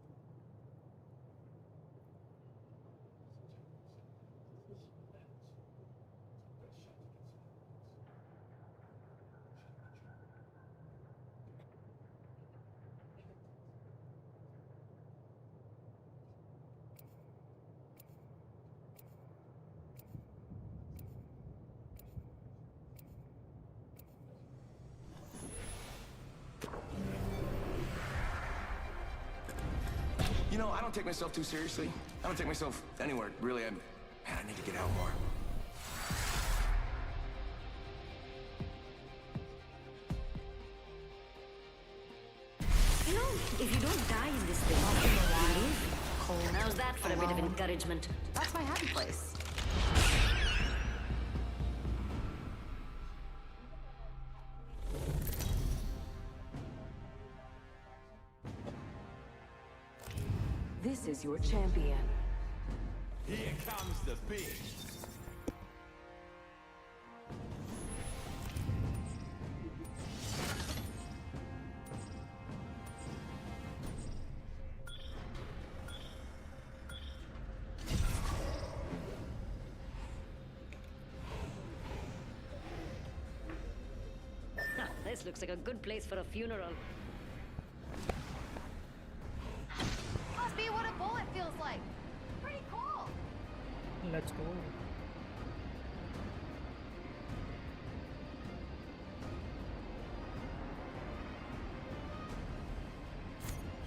You know, I don't take myself too seriously. I don't take myself anywhere, really. Man, I need to get out more. You know, if you don't die in this thing, you leave. Cool. How's that for a bit of encouragement? That's my happy place. This is your champion. Here comes the beast. This looks like a good place for a funeral. Must be what a bullet feels like. Pretty cool. Let's go.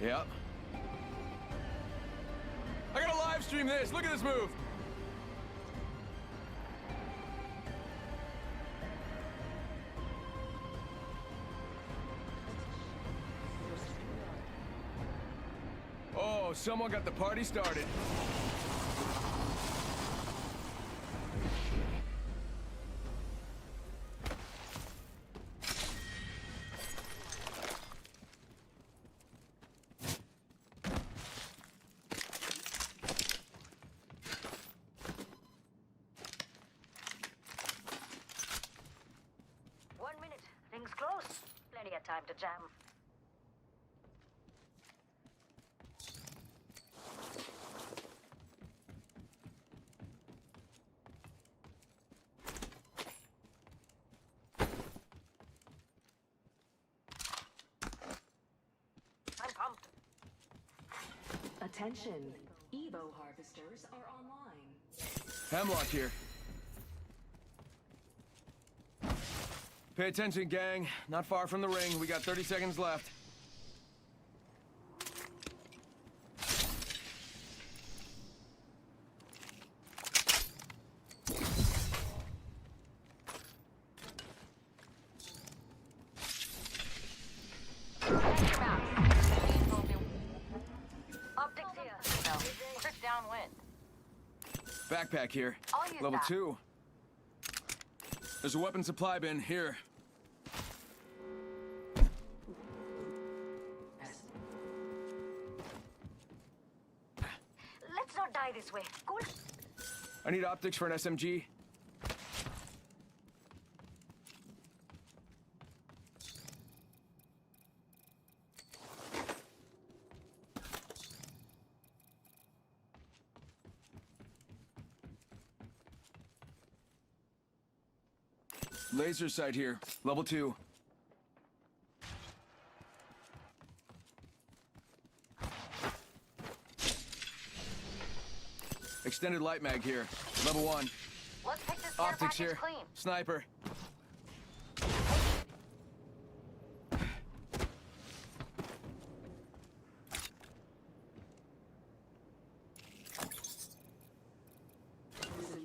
Yep. I gotta live stream this. Look at this move. Oh, someone got the party started. Things close. Plenty of time to jam. I'm pumped. Attention, Evo harvesters are online. Hemlock here. Pay attention, gang. Not far from the ring. We got 30 seconds left. Optics here. No, we're downwind. Backpack here. I'll use Level that. 2. There's a weapon supply bin here. Let's not die this way. Cool. I need optics for an SMG. Laser sight here. Level 2. Extended light mag here. Level 1. Let's pick this care Optics package here. clean. Sniper.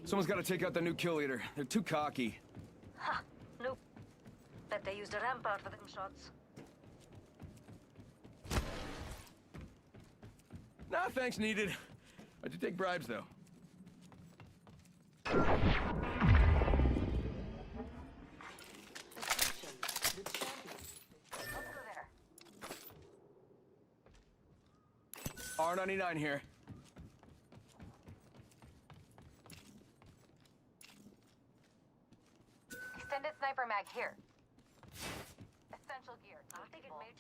Someone's got to take out the new kill leader. They're too cocky. Ha! Nope. Bet they used a rampart for them shots. Nah, thanks needed. I do take bribes, though. R99 here. Bandit sniper mag here. Essential gear. I'll take it, mate.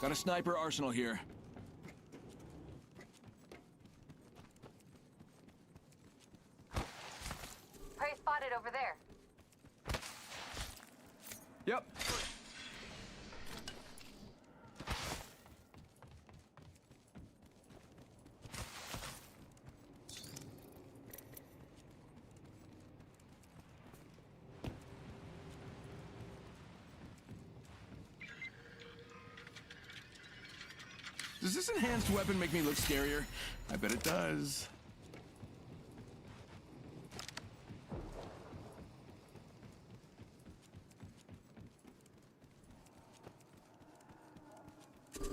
Got a sniper arsenal here. Prey spotted over there. Yep. Does this enhanced weapon make me look scarier? I bet it does.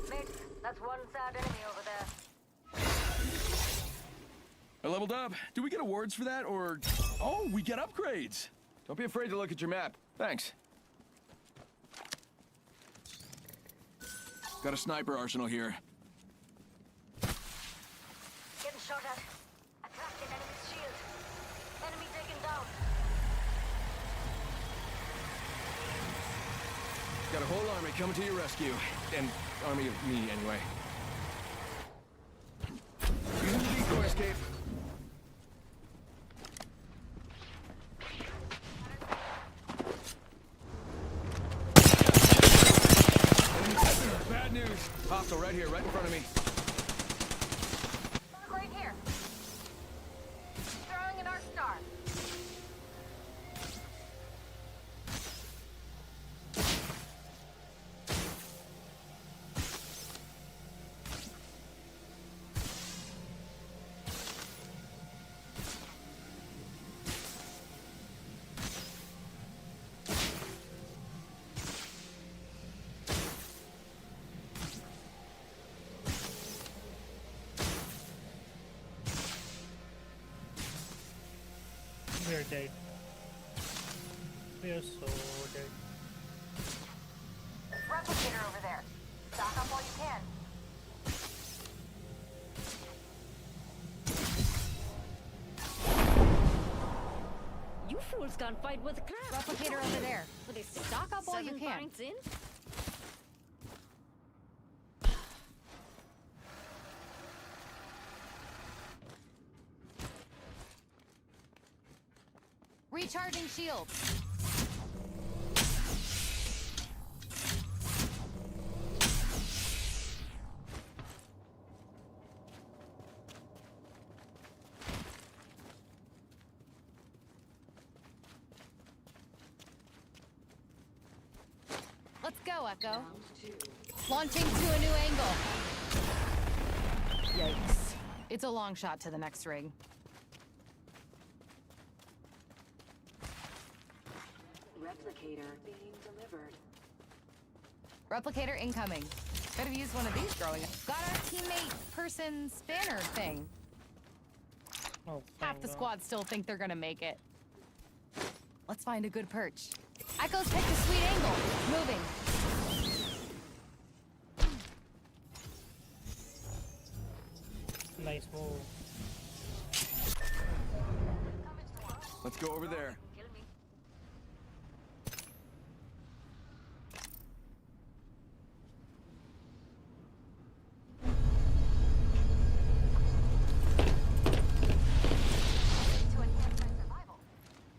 Mate, that's one sad enemy over there. I leveled up. Do we get awards for that, or... Oh, we get upgrades. Don't be afraid to look at your map. Thanks. Got a sniper arsenal here. Getting shot at. Attacked an enemy's shield. Enemy taken down. Got a whole army coming to your rescue. An army of me, anyway. Using the decoy escape. Bad news. Hostile right here, right in front of me. Right here. Throwing an arc star. We are dead. We are so dead. Replicator over there. Stock up while you can. You fools can't fight with crap. Replicator over there. Stock up while you 7 can. pints in? Recharging shields. Let's go, Echo. Launching to a new angle. Yikes. It's a long shot to the next ring. Replicator being delivered. Replicator incoming. Could have used one of these growing up. Got our teammate person spanner thing. Oh, Half thank the God. squad still think they're gonna make it. Let's find a good perch. Echo's picked a sweet angle. Moving. Nice move. Let's go over there. Kill me. To enhance my survival.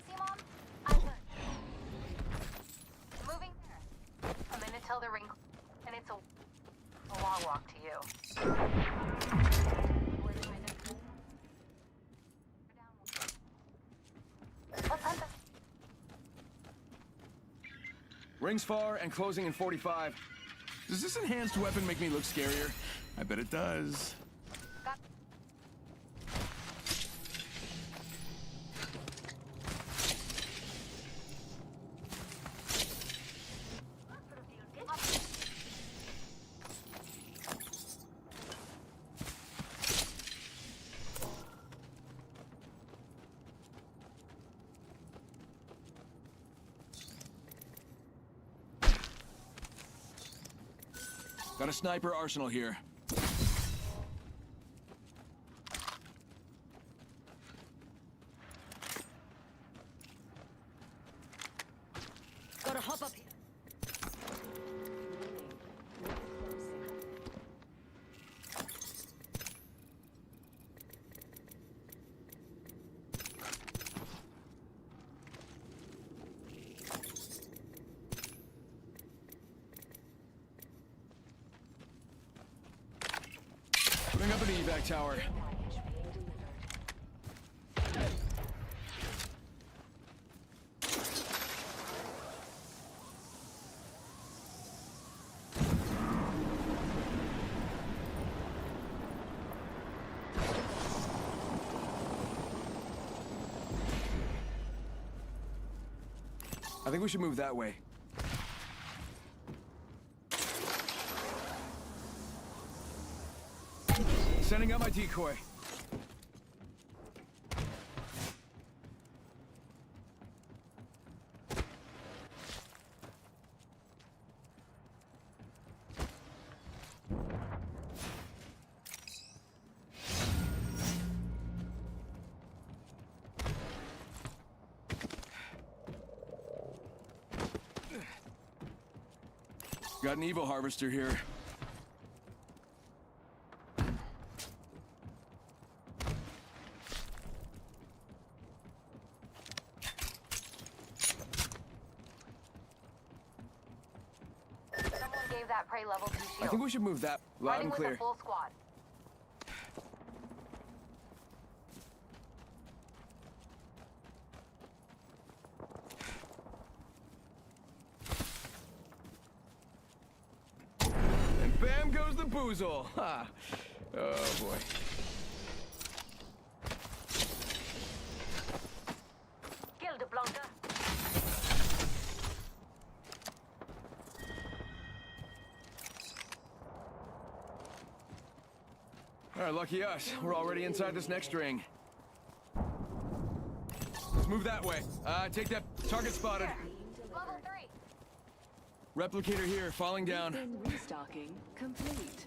See, Mom? I learned. Moving there. A minute till the ring, and it's a long walk to you. Let's hunt them. Rings far and closing in 45. Does this enhanced weapon make me look scarier? I bet it does. Got Got a sniper arsenal here. contact tower. Package being delivered. I think we should move that way. Sending out my decoy. Got an Evo harvester here. Someone gave that prey level 2 shield. I think we should move that loud Riding and with clear. a full squad. And bam goes the boozle. Ha! Oh boy. Kill the Blanca. All right, lucky us. We're already inside this next ring. Let's move that way. Take that. Target spotted. Level 3. Replicator here, falling down. Then restocking complete.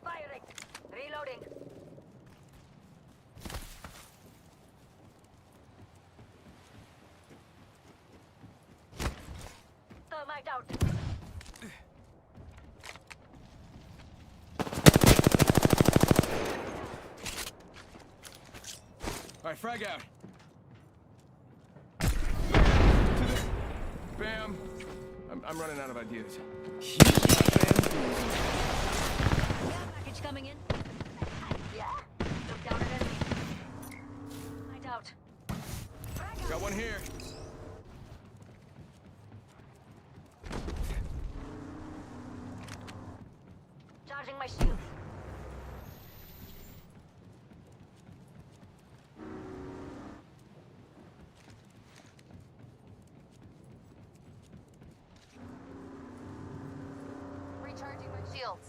Firing. Reloading. Thermite out. All right, frag out. Bam. I'm running out of ideas. Package coming in. Yeah. Look down at enemy. I doubt. Got one here. Charging my shield. Recharging my shields.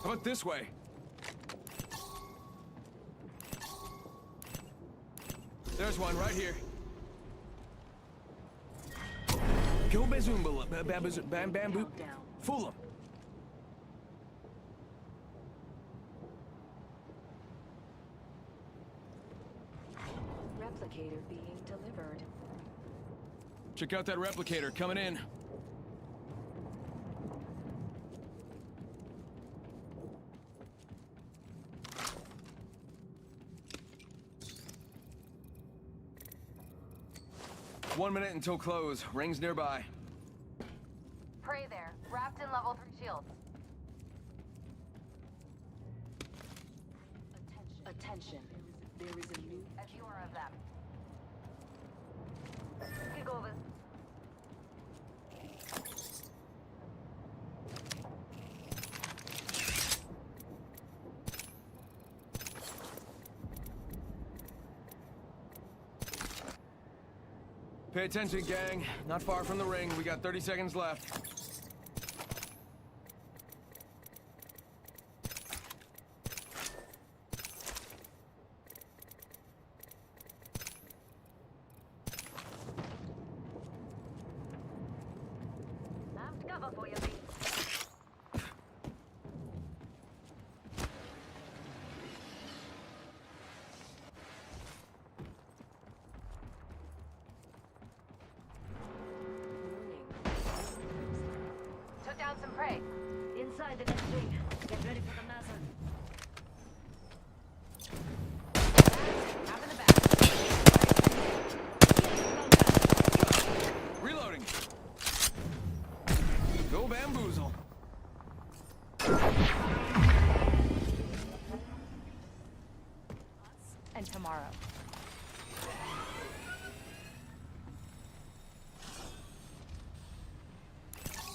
How about this way? There's one right here. Go bazoomba, bam bamboo. Countdown. Fool him. Replicator being delivered. Check out that replicator coming in. One minute until close. Rings nearby. Prey there. Wrapped in level 3 shields. Attention. There is a new A few more of them. Kick over. Pay attention, gang. Not far from the ring. We got 30 seconds left. Cover for you, Vids. Took down some prey. Inside the next ring. Get ready for the NASA. Half in the back. Reloading. Go bamboozle. And tomorrow.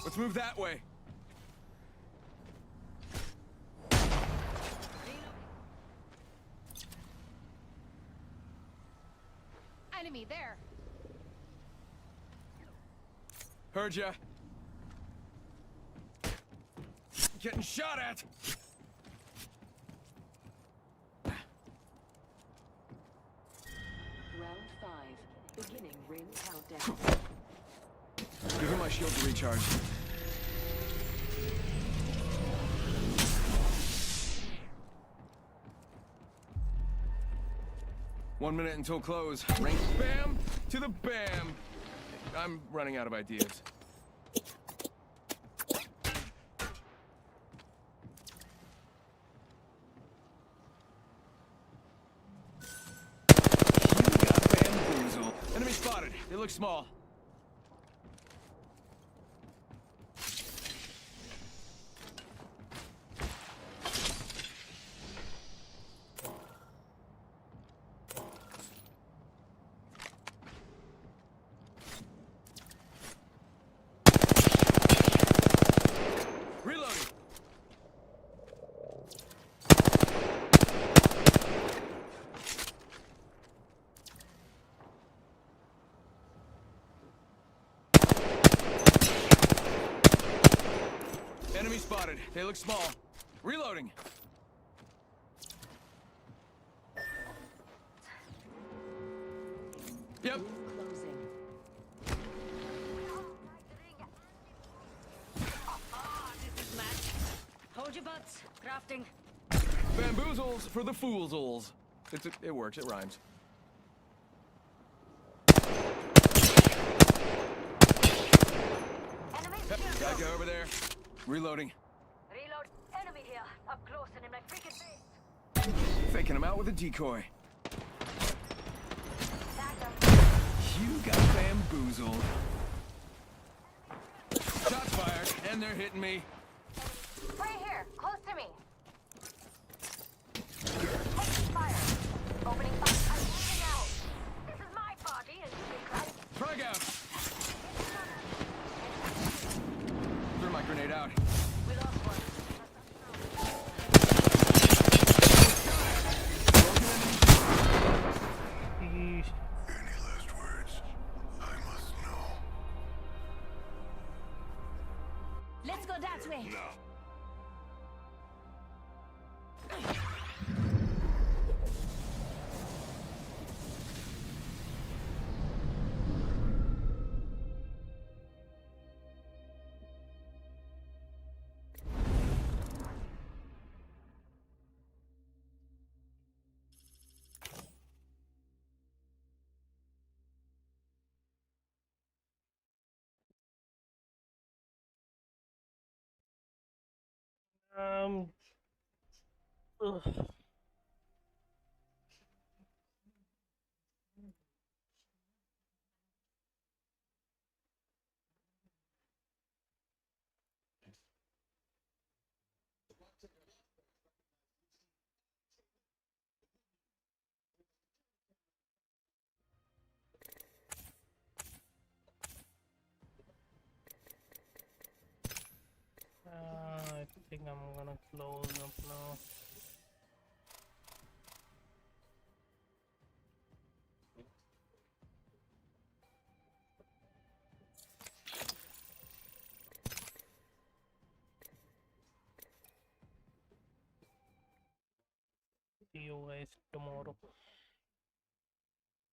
Let's move that way. Enemy there. Heard ya. Getting shot at. Round 5. Beginning ring countdown. Give him my shield to recharge. One minute until close. Rank bam to the bam. I'm running out of ideas. You got bamboozled. Enemy spotted. They look small. Reloading. Enemy spotted. They look small. Reloading. Yep. Closing. Hold your butts. Crafting. Bamboozles for the foolsels. It works. It rhymes. Enemy Yep. Got guy over there. Reloading. Reload. Enemy here. Up close and in my freaking face. Faking him out with a decoy. Tag them. You got bamboozled. Shots fired, and they're hitting me. Right here, close to me. Taking fire. Opening fire. I'm moving out. This is my party and you can cry. Frag out. Threw my grenade out. We lost one. Yeesh. Any last words? I must know. Let's go that way. No. Ugh. I think I'm gonna close up now. you guys tomorrow.